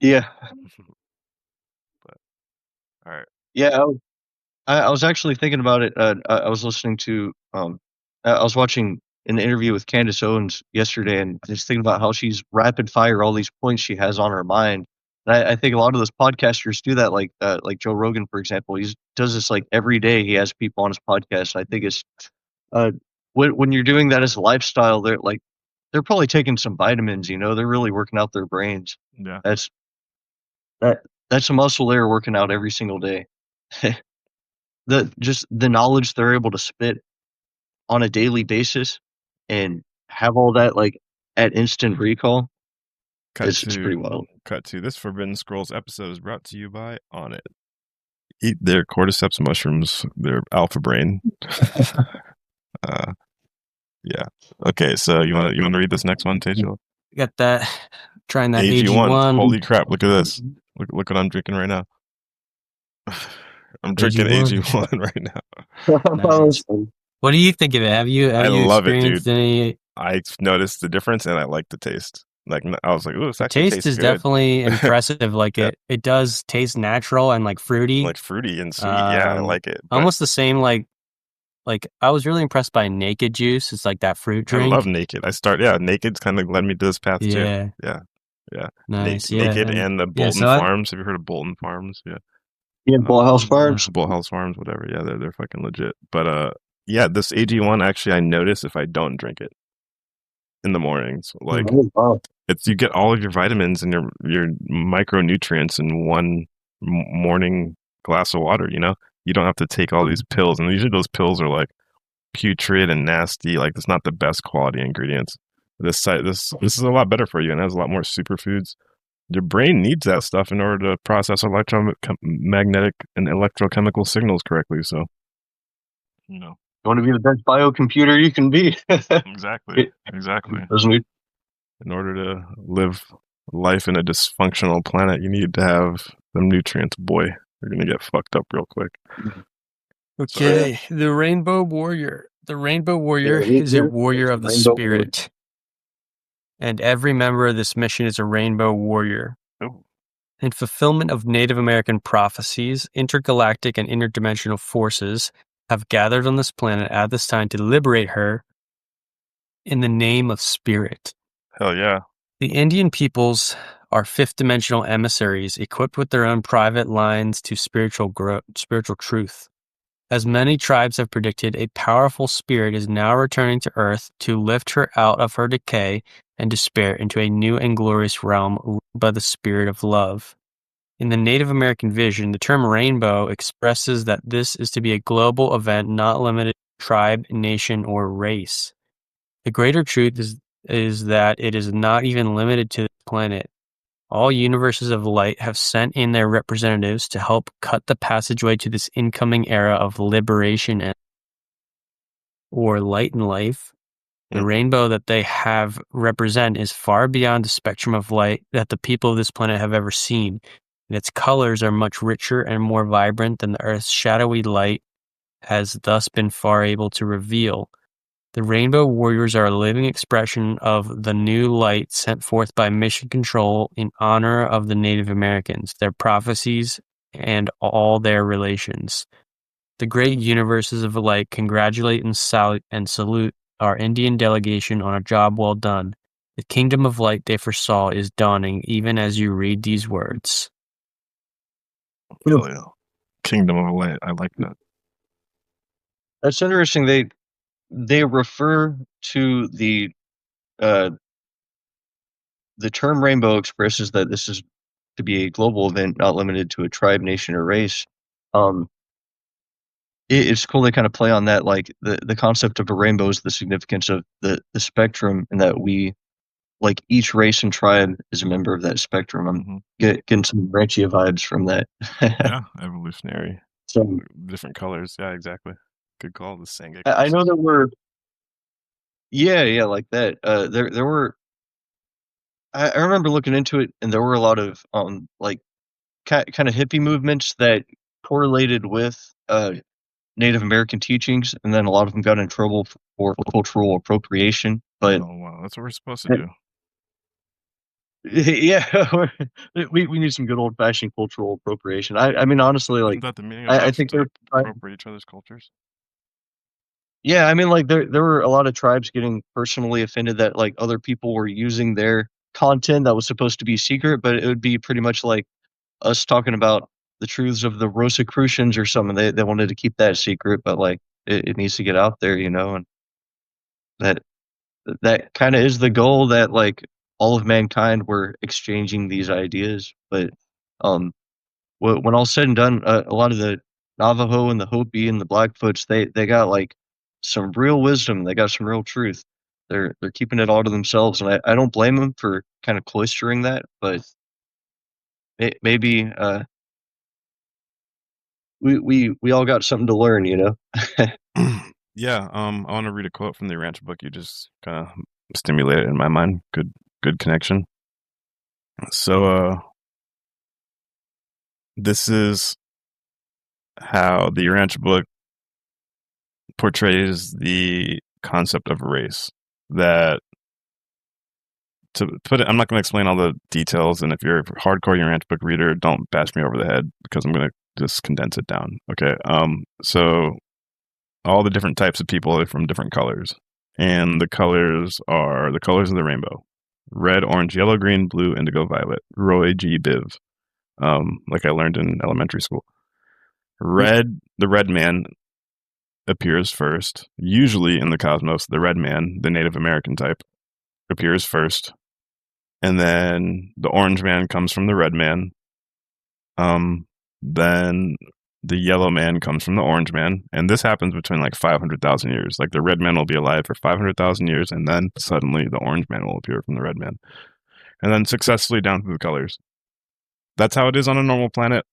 D: Yeah.
A: But, all right.
D: Yeah. I was actually thinking about it. I was listening to, I was watching an interview with Candace Owens yesterday, and just thinking about how she's rapid fire all these points she has on her mind. And I think a lot of those podcasters do that, like Joe Rogan, for example. He does this like every day. He has people on his podcast. I think it's when you're doing that as a lifestyle, they're probably taking some vitamins. You know, they're really working out their brains.
A: Yeah.
D: That's a muscle they're working out every single day. The knowledge they're able to spit on a daily basis and have all that like at instant recall. It's pretty wild.
A: Cut to this Forbidden Scrolls episode is brought to you by On It. Eat their cordyceps mushrooms, their alpha brain. Yeah. Okay, so you want to read this next one, Tejo?
B: Got that. Trying that
A: AG1.
B: AG1.
A: Holy crap! Look at this. Look what I'm drinking right now. I'm drinking AG1 right now.
B: Nice. What do you think of it? Have you
A: love it,
B: experienced
A: dude.
B: any?
A: I noticed the difference, and I like the taste. Like I was like, "Ooh, this actually
B: Taste
A: tastes
B: is
A: good."
B: definitely impressive. Like
A: Yeah.
B: it does taste natural and like fruity.
A: Like fruity and sweet. Yeah, I like it. But
B: Almost the same. Like I was really impressed by Naked Juice. It's like that fruit drink.
A: I love Naked. Naked's kind of led me to this path too. Yeah.
B: Nice.
A: Naked
B: yeah.
A: and the Bolton Farms. Have you heard of Bolton Farms? Yeah.
D: Yeah, Bullhouse Farms.
A: Bullhouse Farms, whatever. Yeah, they're fucking legit. But yeah, this AG1 actually I notice if I don't drink it in the mornings. Like you get all of your vitamins and your micronutrients in one morning glass of water, you know? You don't have to take all these pills, and usually those pills are like putrid and nasty, like it's not the best quality ingredients. this is a lot better for you and has a lot more superfoods. Your brain needs that stuff in order to process electromagnetic and electrochemical signals correctly. So,
D: You want to be the best biocomputer you can be.
A: exactly.
D: Doesn't it?
A: In order to live life in a dysfunctional planet, you need to have them nutrients. Boy, you're gonna get fucked up real quick.
B: Okay, the Rainbow Warrior. The Rainbow Warrior is a warrior of the spirit. And every member of this mission is a Rainbow Warrior.
A: Oh.
B: In fulfillment of Native American prophecies, intergalactic and interdimensional forces have gathered on this planet at this time to liberate her in the name of spirit.
A: Hell yeah.
B: The Indian peoples are fifth dimensional emissaries equipped with their own private lines to spiritual truth. As many tribes have predicted, a powerful spirit is now returning to Earth to lift her out of her decay and despair into a new and glorious realm ruled by the spirit of love. In the Native American vision, the term rainbow expresses that this is to be a global event not limited to tribe, nation, or race. The greater truth is that it is not even limited to the planet. All universes of light have sent in their representatives to help cut the passageway to this incoming era of liberation or light and life. The rainbow that they have represent is far beyond the spectrum of light that the people of this planet have ever seen, and its colors are much richer and more vibrant than the Earth's shadowy light has thus been far able to reveal. The Rainbow Warriors are a living expression of the new light sent forth by Mission Control in honor of the Native Americans, their prophecies, and all their relations. The great universes of light congratulate and salute our Indian delegation on a job well done. The kingdom of light they foresaw is dawning even as you read these words.
A: Hell yeah. Kingdom of light. I like that.
D: That's interesting. They refer to the term rainbow expresses that this is to be a global event, not limited to a tribe, nation, or race. It's cool they kind of play on that, like the concept of a rainbow is the significance of the spectrum, and that we, like each race and tribe, is a member of that spectrum. I'm getting some Urantia vibes from that.
A: Yeah, evolutionary.
D: So
A: different colors. Yeah, exactly. Good call. The Sangha.
D: I know there were. Yeah, like that. There were. I remember looking into it, and there were a lot of like kind of hippie movements that correlated with Native American teachings, and then a lot of them got in trouble for cultural appropriation. But
A: oh wow, that's what we're supposed to do.
D: Yeah, we need some good old fashioned cultural appropriation. I mean, honestly, like,
A: isn't that the meaning of
D: I think
A: to
D: they're
A: appropriate each other's cultures?
D: Yeah, I mean, like there were a lot of tribes getting personally offended that like other people were using their content that was supposed to be secret, but it would be pretty much like us talking about the truths of the Rosicrucians or something. They wanted to keep that secret, but like it needs to get out there, and that kind of is the goal, that like all of mankind were exchanging these ideas. But when all's said and done, a lot of the Navajo and the Hopi and the Blackfoots, they got like some real wisdom. They got some real truth. They're keeping it all to themselves, and I don't blame them for kind of cloistering that. But maybe we all got something to learn,
A: Yeah. I want to read a quote from the Urantia book. You just kind of stimulated in my mind. Good connection. So this is how the Urantia book portrays the concept of race. That, to put it, I'm not going to explain all the details, and if you're a hardcore Urantia book reader, don't bash me over the head because I'm going to just condense it down. Okay. So all the different types of people are from different colors, and the colors are the colors of the rainbow: red, orange, yellow, green, blue, indigo, violet. Roy G. Biv. Like I learned in elementary school. The red man appears first. Usually in the cosmos, the red man, the Native American type, appears first. And then the orange man comes from the red man. Then the yellow man comes from the orange man, and this happens between like 500,000 years. Like the red man will be alive for 500,000 years, and then suddenly the orange man will appear from the red man, and then successfully down through the colors. That's how it is on a normal planet.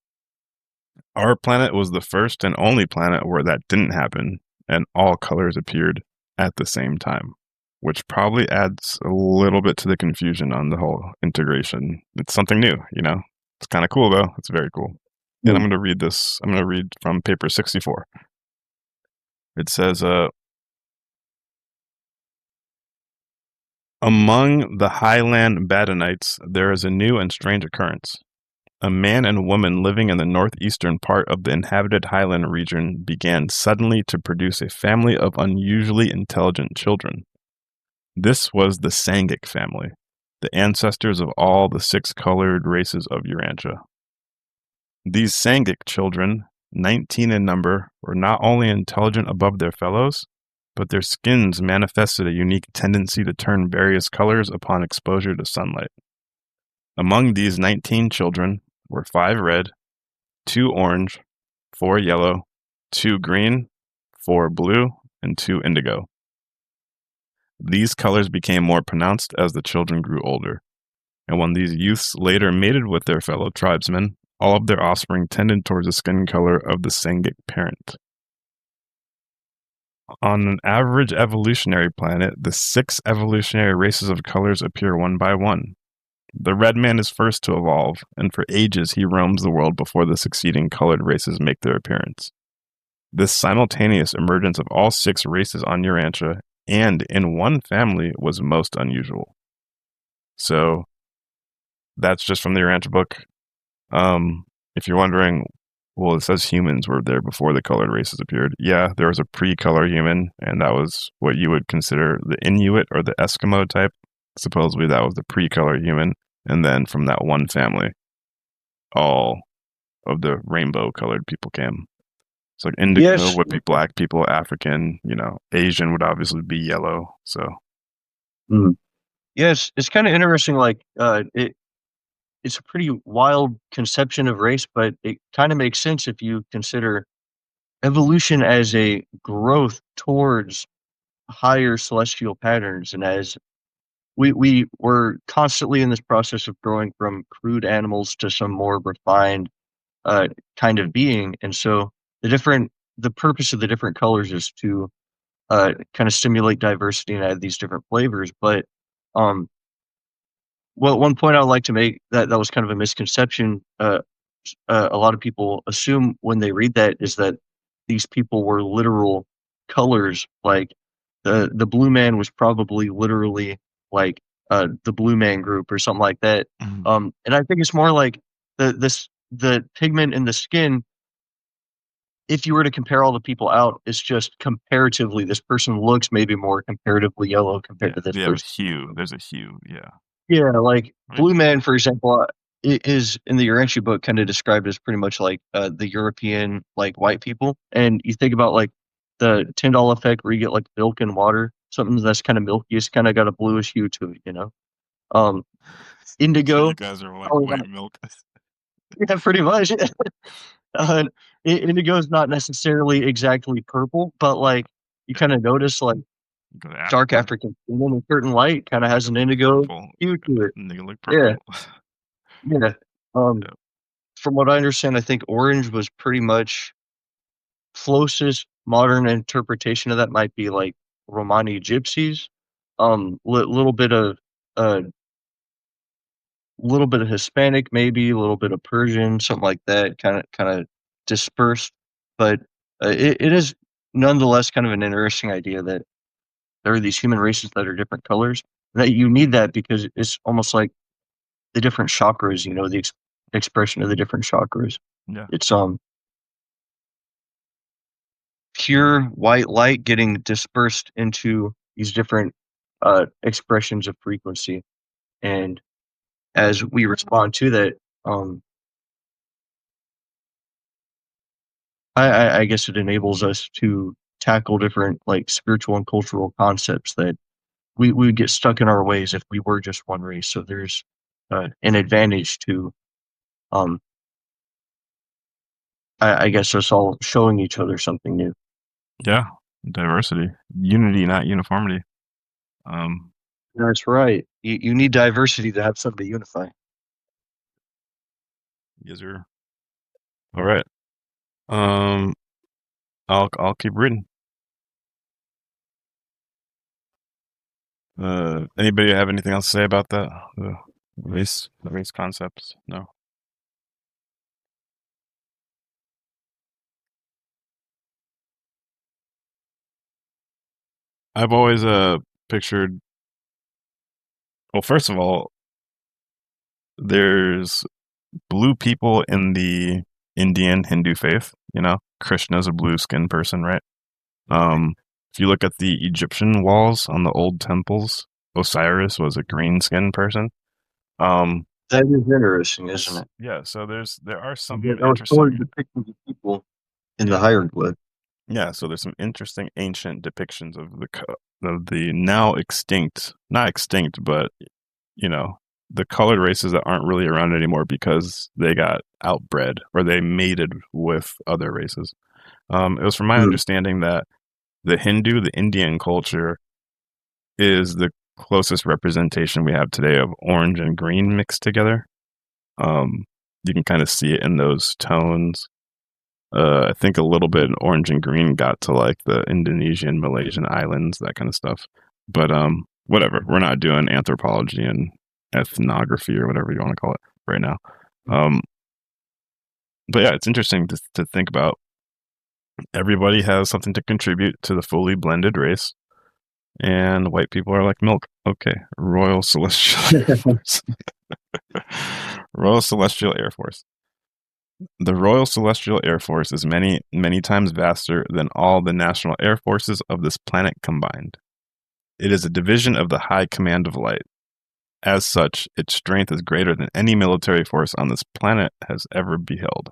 A: Our planet was the first and only planet where that didn't happen, and all colors appeared at the same time, which probably adds a little bit to the confusion on the whole integration. It's something new, you know? It's kind of cool, though. It's very cool. And I'm going to read this. I'm going to read from paper 64. It says, among the highland Badonites, there is a new and strange occurrence. A man and woman living in the northeastern part of the inhabited highland region began suddenly to produce a family of unusually intelligent children. This was the Sangic family, the ancestors of all the 6 colored races of Urantia. These Sangic children, 19 in number, were not only intelligent above their fellows, but their skins manifested a unique tendency to turn various colors upon exposure to sunlight. Among these 19 children were 5 red, 2 orange, 4 yellow, 2 green, 4 blue, and 2 indigo. These colors became more pronounced as the children grew older, and when these youths later mated with their fellow tribesmen, all of their offspring tended towards the skin color of the Sangic parent. On an average evolutionary planet, the 6 evolutionary races of colors appear one by one. The red man is first to evolve, and for ages he roams the world before the succeeding colored races make their appearance. This simultaneous emergence of all 6 races on Urantia and in one family was most unusual. So that's just from the Urantia book. If you're wondering, well, it says humans were there before the colored races appeared. Yeah, there was a pre-color human, and that was what you would consider the Inuit or the Eskimo type. Supposedly that was the pre-color human. And then from that one family, all of the rainbow-colored people came. So like indigo would be black people, African, Asian would obviously be yellow. So,
D: yes, it's kind of interesting. Like, it's a pretty wild conception of race, but it kind of makes sense if you consider evolution as a growth towards higher celestial patterns, and as we were constantly in this process of growing from crude animals to some more refined kind of being. And so the purpose of the different colors is to kind of stimulate diversity and add these different flavors. But well, one point I would like to make that was kind of a misconception. A lot of people assume when they read that is that these people were literal colors. Like the blue man was probably literally like the blue man group or something like that. And I think it's more like the pigment in the skin. If you were to compare all the people out, it's just comparatively, this person looks maybe more comparatively yellow compared to this person.
A: Hue. There's a hue, yeah.
D: Yeah, like Blue Man, for example, is in the Urantia book kind of described as pretty much like the European like white people. And you think about like the Tyndall effect where you get like milk and water, something that's kind of milky, it's kind of got a bluish hue to it, Indigo.
A: You guys are like white milk.
D: Yeah, pretty much. Indigo is not necessarily exactly purple, but like you kind of notice like dark African skin in a certain light kind of has an indigo hue to it.
A: They look purple.
D: Yeah. From what I understand, I think orange was pretty much closest modern interpretation of that might be like Romani gypsies. Little bit of Hispanic, maybe a little bit of Persian, something like that, kind of dispersed. But it is nonetheless kind of an interesting idea that there are these human races that are different colors. That you need that because it's almost like the different chakras, the expression of the different chakras.
A: Yeah.
D: It's pure white light getting dispersed into these different expressions of frequency, and as we respond to that, I guess it enables us to tackle different like spiritual and cultural concepts that we would get stuck in our ways if we were just one race. So there's an advantage to I guess us all showing each other something new.
A: Yeah, diversity, unity, not uniformity.
D: That's right. You need diversity to have something to unify.
A: Yes, sir. All right. I'll keep reading. Anybody have anything else to say about that? The race concepts? No. I've always pictured. Well, first of all, there's blue people in the Indian Hindu faith. You know, Krishna's a blue skinned person, right? If you look at the Egyptian walls on the old temples, Osiris was a green skinned person.
D: That is interesting, isn't it?
A: Yeah, so there are some
D: Yeah, those
A: interesting.
D: sort of depictions of people in the hieroglyph.
A: Yeah, so there's some interesting ancient depictions of the now extinct, not extinct, but you know, the colored races that aren't really around anymore because they got outbred or they mated with other races. It was from my understanding that the Indian culture, is the closest representation we have today of orange and green mixed together. You can kind of see it in those tones. I think a little bit in orange and green got to like the Indonesian, Malaysian islands, that kind of stuff. But whatever. We're not doing anthropology and ethnography or whatever you want to call it right now. But yeah, it's interesting to think about. Everybody has something to contribute to the fully blended race, and white people are like milk. Okay, Royal Celestial Air Force. Royal Celestial Air Force. The Royal Celestial Air Force is many, many times vaster than all the national air forces of this planet combined. It is a division of the High Command of Light. As such, its strength is greater than any military force on this planet has ever beheld.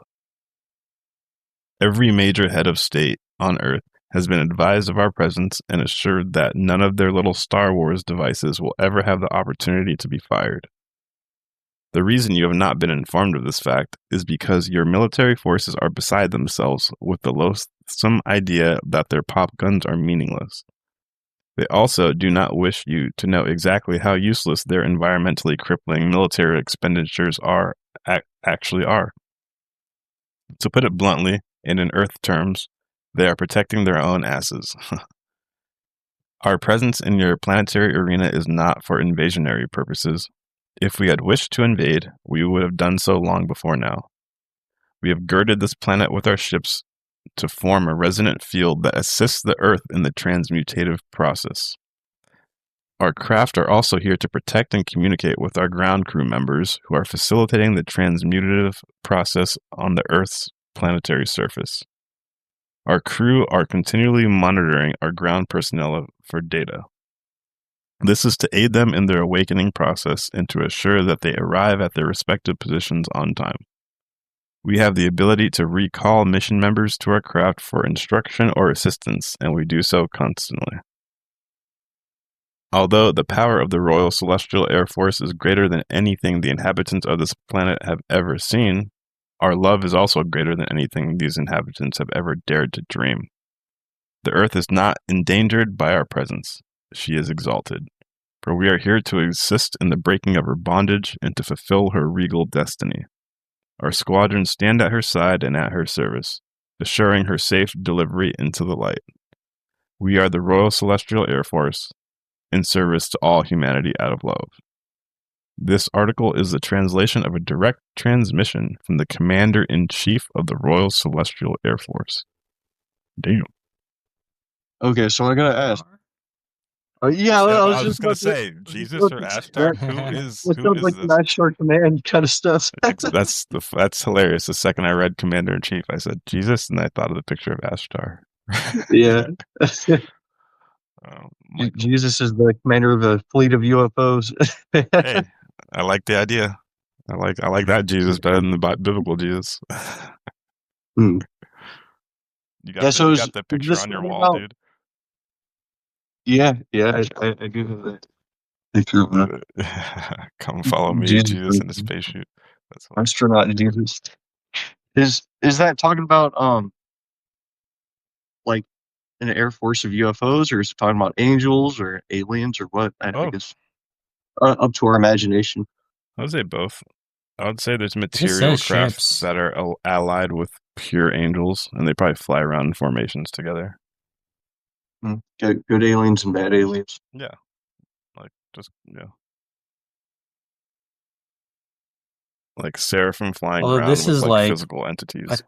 A: Every major head of state on Earth has been advised of our presence and assured that none of their little Star Wars devices will ever have the opportunity to be fired. The reason you have not been informed of this fact is because your military forces are beside themselves with the loathsome idea that their pop guns are meaningless. They also do not wish you to know exactly how useless their environmentally crippling military expenditures actually are. To put it bluntly, and in Earth terms, they are protecting their own asses. Our presence in your planetary arena is not for invasionary purposes. If we had wished to invade, we would have done so long before now. We have girded this planet with our ships to form a resonant field that assists the Earth in the transmutative process. Our craft are also here to protect and communicate with our ground crew members who are facilitating the transmutative process on the Earth's planetary surface. Our crew are continually monitoring our ground personnel for data. This is to aid them in their awakening process and to assure that they arrive at their respective positions on time. We have the ability to recall mission members to our craft for instruction or assistance, and we do so constantly. Although the power of the Royal Celestial Air Force is greater than anything the inhabitants of this planet have ever seen, our love is also greater than anything these inhabitants have ever dared to dream. The Earth is not endangered by our presence. She is exalted. For we are here to assist in the breaking of her bondage and to fulfill her regal destiny. Our squadrons stand at her side and at her service, assuring her safe delivery into the light. We are the Royal Celestial Air Force, in service to all humanity out of love. This article is the translation of a direct transmission from the Commander-in-Chief of the Royal Celestial Air Force. Damn.
D: Okay, so I gotta ask. I
A: was just gonna say, Jesus or Ashtar? Who
D: sounds
A: is
D: like
A: this?
D: Master Command kind of stuff.
A: That's hilarious. The second I read Commander in Chief, I said Jesus, and I thought of the picture of Ashtar.
D: Yeah. Jesus is the commander of a fleet of UFOs.
A: Hey, I like the idea. I like that Jesus better than the biblical Jesus.
D: Hmm.
A: You got the picture on your wall, dude.
D: Yeah, I do have that picture of
A: Come follow me, Jesus in a spacesuit. That's
D: astronaut Jesus. Is that talking about like an air force of UFOs, or is it talking about angels or aliens or what? I
A: Both.
D: guess up to our imagination.
A: I would say both. I would say there's
B: It just
A: material
B: says
A: craft
B: ships.
A: that are allied with pure angels, and they probably fly around in formations together.
D: Good aliens and bad aliens.
A: Yeah, like just like seraphim flying
B: Although
A: around
B: this
A: with
B: is
A: like
B: like,
A: physical entities.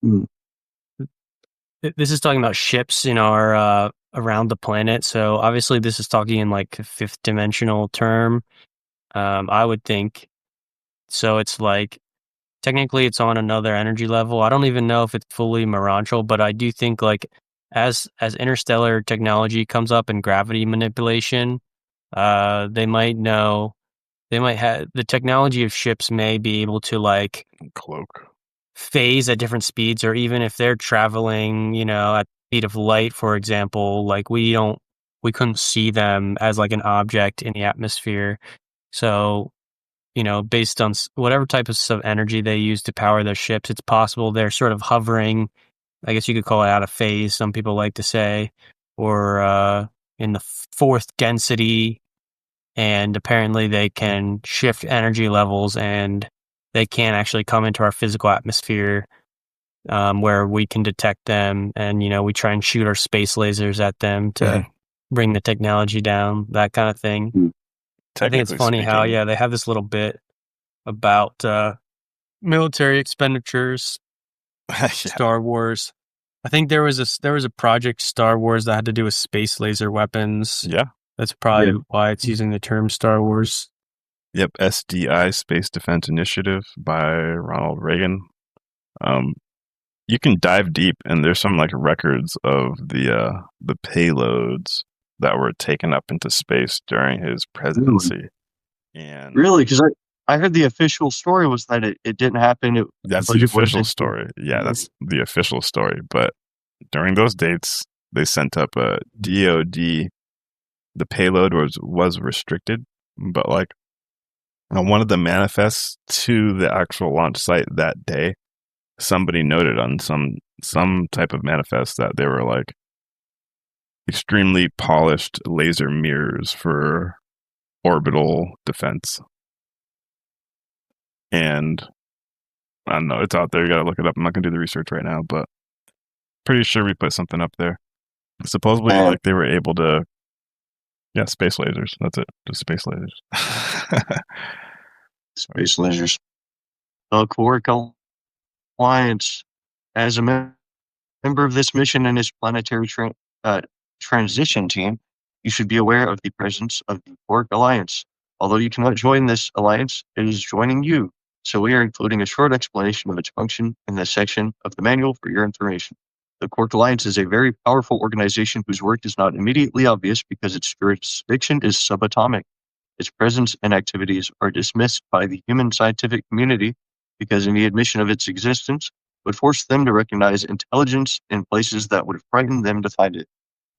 D: Mm.
B: this is talking about ships in our around the planet. So obviously, this is talking in like fifth dimensional term. I would think. So it's like technically it's on another energy level. I don't even know if it's fully Morantial, but I do think like as interstellar technology comes up and gravity manipulation, they might know. They might have the technology of ships may be able to like
A: Cloak.
B: phase at different speeds, or even if they're traveling, at the speed of light, for example, like we couldn't see them as like an object in the atmosphere. So, based on whatever type of energy they use to power their ships, it's possible they're sort of hovering. I guess you could call it out of phase. Some people like to say, or in the fourth density. And apparently they can shift energy levels and they can actually come into our physical atmosphere where we can detect them. And, we try and shoot our space lasers at them to bring the technology down, that kind of thing. I think it's
A: Technically
B: funny how,
A: speaking,
B: they have this little bit about military expenditures,
A: yeah.
B: Star Wars. I think there was a project Star Wars that had to do with space laser weapons.
A: Yeah.
B: That's probably why it's using the term Star Wars.
A: Yep, SDI, Space Defense Initiative by Ronald Reagan. You can dive deep, and there's some like records of the payloads that were taken up into space during his presidency. And
D: Really? Because I heard the official story was that it didn't happen.
A: That's the official story. Yeah, that's the official story. But during those dates, they sent up a DOD. The payload was restricted, but like on one of the manifests to the actual launch site that day, somebody noted on some type of manifest that they were like extremely polished laser mirrors for orbital defense. And I don't know, it's out there. You gotta look it up. I'm not gonna do the research right now, but pretty sure we put something up there. Supposedly, like they were able to, space lasers. That's it, just space lasers.
D: Space lasers. The Quark Alliance, as a member of this mission and its planetary transition team, you should be aware of the presence of the Quark Alliance. Although you cannot join this alliance, it is joining you. So we are including a short explanation of its function in this section of the manual for your information. The Quark Alliance is a very powerful organization whose work is not immediately obvious because its jurisdiction is subatomic. Its presence and activities are dismissed by the human scientific community because any admission of its existence would force them to recognize intelligence in places that would frighten them to find it.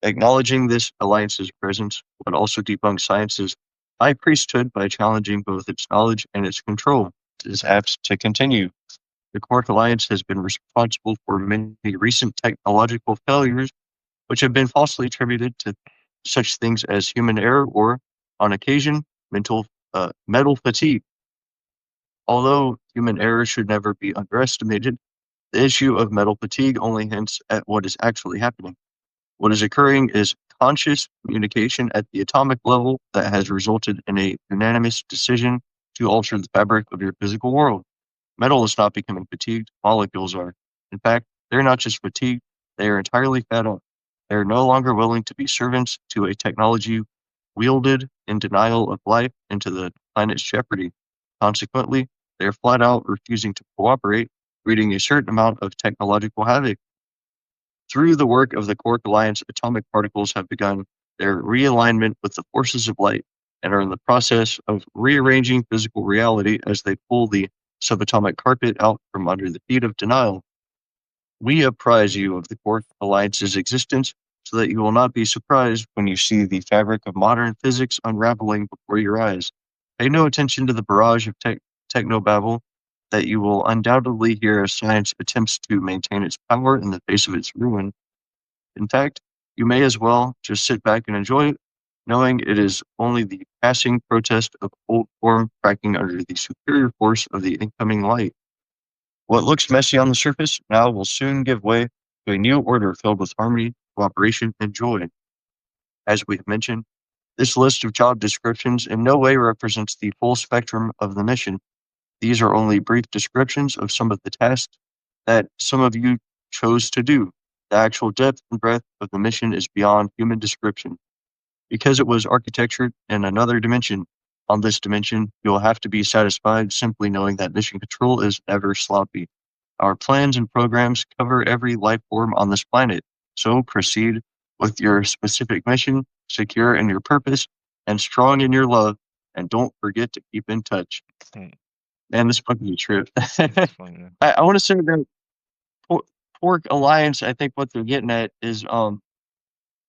D: Acknowledging this alliance's presence would also debunk science's high priesthood by challenging both its knowledge and its control. It is apt to continue. The Quark Alliance has been responsible for many recent technological failures, which have been falsely attributed to such things as human error or, on occasion, metal fatigue. Although human error should never be underestimated, the issue of metal fatigue only hints at what is actually happening. What is occurring is conscious communication at the atomic level that has resulted in a unanimous decision to alter the fabric of your physical world. Metal is not becoming fatigued, molecules are. In fact, they're not just fatigued, they are entirely fed up. They are no longer willing to be servants to a technology wielded in denial of life and to the planet's jeopardy. Consequently, they are flat out refusing to cooperate, breeding a certain amount of technological havoc. Through the work of the Quark Alliance, atomic particles have begun their realignment with the forces of light and are in the process of rearranging physical reality as they pull the subatomic carpet out from under the feet of denial. We apprise you of the Quark Alliance's existence so that you will not be surprised when you see the fabric of modern physics unraveling before your eyes. Pay no attention to the barrage of technobabble that you will undoubtedly hear as science attempts to maintain its power in the face of its ruin. In fact, you may as well just sit back and enjoy it, knowing it is only the passing protest of old form cracking under the superior force of the incoming light. What looks messy on the surface now will soon give way to a new order filled with harmony, cooperation, and joy. As we have mentioned, this list of job descriptions in no way represents the full spectrum of the mission. These are only brief descriptions of some of the tasks that some of you chose to do. The actual depth and breadth of the mission is beyond human description. Because it was architectured in another dimension, on this dimension, you'll have to be satisfied simply knowing that mission control is never sloppy. Our plans and programs cover every life form on this planet, so proceed with your specific mission, secure in your purpose, and strong in your love, and don't forget to keep in touch. Man, this fucking trip. I want to say that Pork Alliance, I think what they're getting at is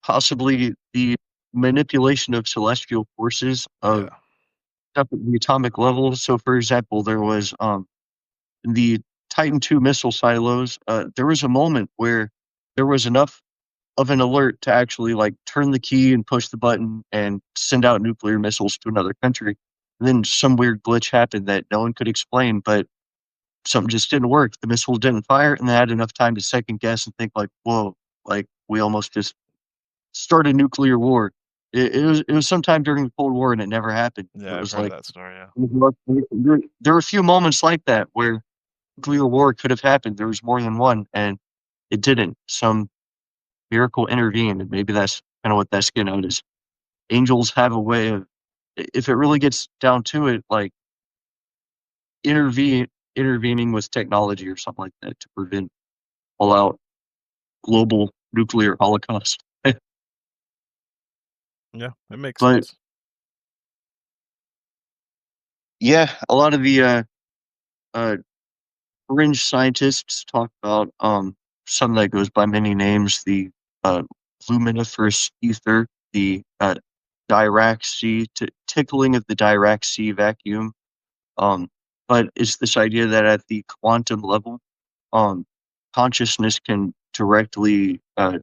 D: possibly the manipulation of celestial forces of stuff at the atomic level. So, for example, there was the Titan II missile silos. There was a moment where there was enough of an alert to actually like turn the key and push the button and send out nuclear missiles to another country. And then some weird glitch happened that no one could explain, but something just didn't work. The missiles didn't fire, and they had enough time to second guess and think like, "Whoa, like we almost just started nuclear war." It was sometime during the Cold War, and it never happened.
A: Yeah,
D: it was
A: I've heard
D: like
A: that story. Yeah,
D: there were a few moments like that where nuclear war could have happened. There was more than one, and it didn't. Some miracle intervened, and maybe that's kind of what that's getting at is angels have a way of, if it really gets down to it, like intervening with technology or something like that to prevent all-out global nuclear holocaust.
A: yeah, it makes
D: But
A: sense.
D: yeah, a lot of the fringe scientists talk about something that goes by many names: the luminiferous ether, the Dirac sea, tickling of the Dirac sea vacuum. But it's this idea that at the quantum level, consciousness can directly, I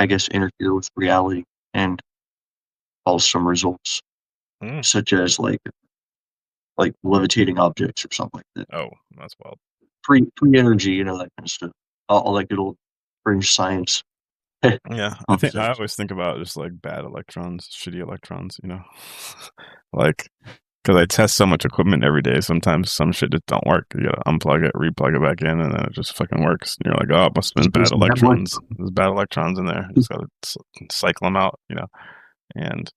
D: guess, interfere with reality and cause some results, such as like levitating objects or something like that.
A: Oh, that's wild.
D: Free energy, that kind of stuff. All that good old fringe science.
A: Yeah, I always think about just like bad electrons, shitty electrons, like because I test so much equipment every day. Sometimes some shit just don't work. You gotta unplug it, replug it back in, and then it just fucking works. And you're like, oh, it must have been bad electrons. There's bad electrons in there. Just gotta cycle them out, and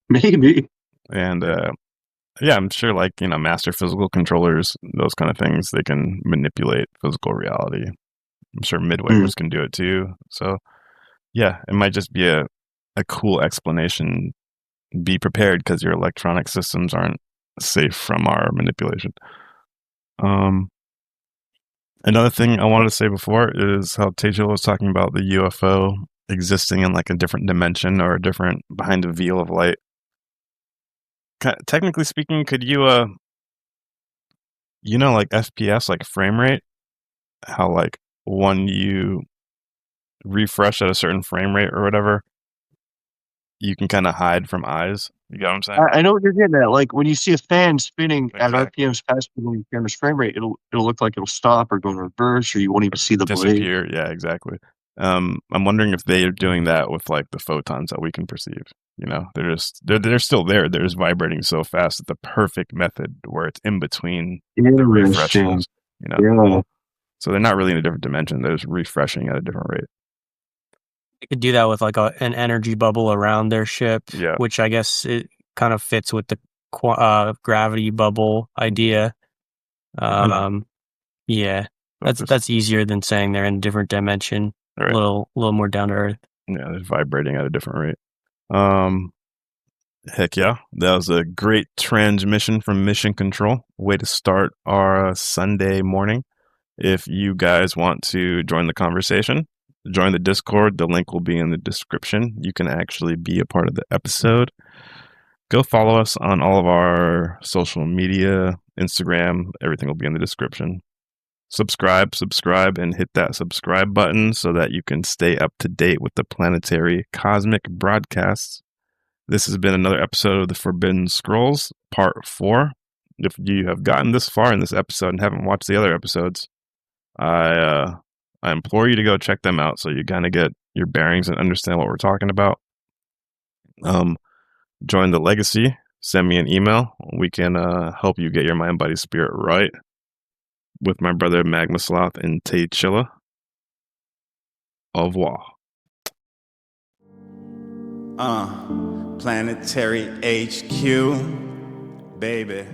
D: maybe.
A: And yeah, I'm sure like master physical controllers, those kind of things, they can manipulate physical reality. I'm sure midwayers can do it too. So yeah, it might just be a cool explanation. Be prepared because your electronic systems aren't safe from our manipulation. Another thing I wanted to say before is how Tejal was talking about the UFO existing in like a different dimension or a different behind a veil of light. Technically speaking, could you like FPS, like frame rate, how like when you refresh at a certain frame rate or whatever, you can kind of hide from eyes. You get what I'm saying?
D: I know what you're getting at. Like when you see a fan spinning at RPMs past the camera's frame rate, it'll look like it'll stop or go in reverse, or you won't even see the
A: disappear.
D: blade.
A: Yeah, exactly. I'm wondering if they are doing that with like the photons that we can perceive. They're still there. They're just vibrating so fast. It's the perfect method where it's in between the refreshes.
D: Yeah.
A: So they're not really in a different dimension. They're just refreshing at a different rate.
B: They could do that with like an energy bubble around their ship, which I guess it kind of fits with the gravity bubble idea. Yeah, that's easier than saying they're in a different dimension. Right. A little more down to earth.
A: Yeah, they're vibrating at a different rate. Heck yeah, that was a great transmission from Mission Control. Way to start our Sunday morning. If you guys want to join the conversation, join the Discord. The link will be in the description. You can actually be a part of the episode. Go follow us on all of our social media Instagram. Everything will be in the description. Subscribe, and hit that subscribe button so that you can stay up to date with the Planetary Cosmic broadcasts. This has been another episode of the Forbidden Scrolls, Part 4. If you have gotten this far in this episode and haven't watched the other episodes, I implore you to go check them out so you kind of get your bearings and understand what we're talking about. Join the Legacy. Send me an email. We can help you get your mind, body, spirit right with my brother Magma Sloth and Tay Chilla. Au revoir.
E: Planetary HQ, baby.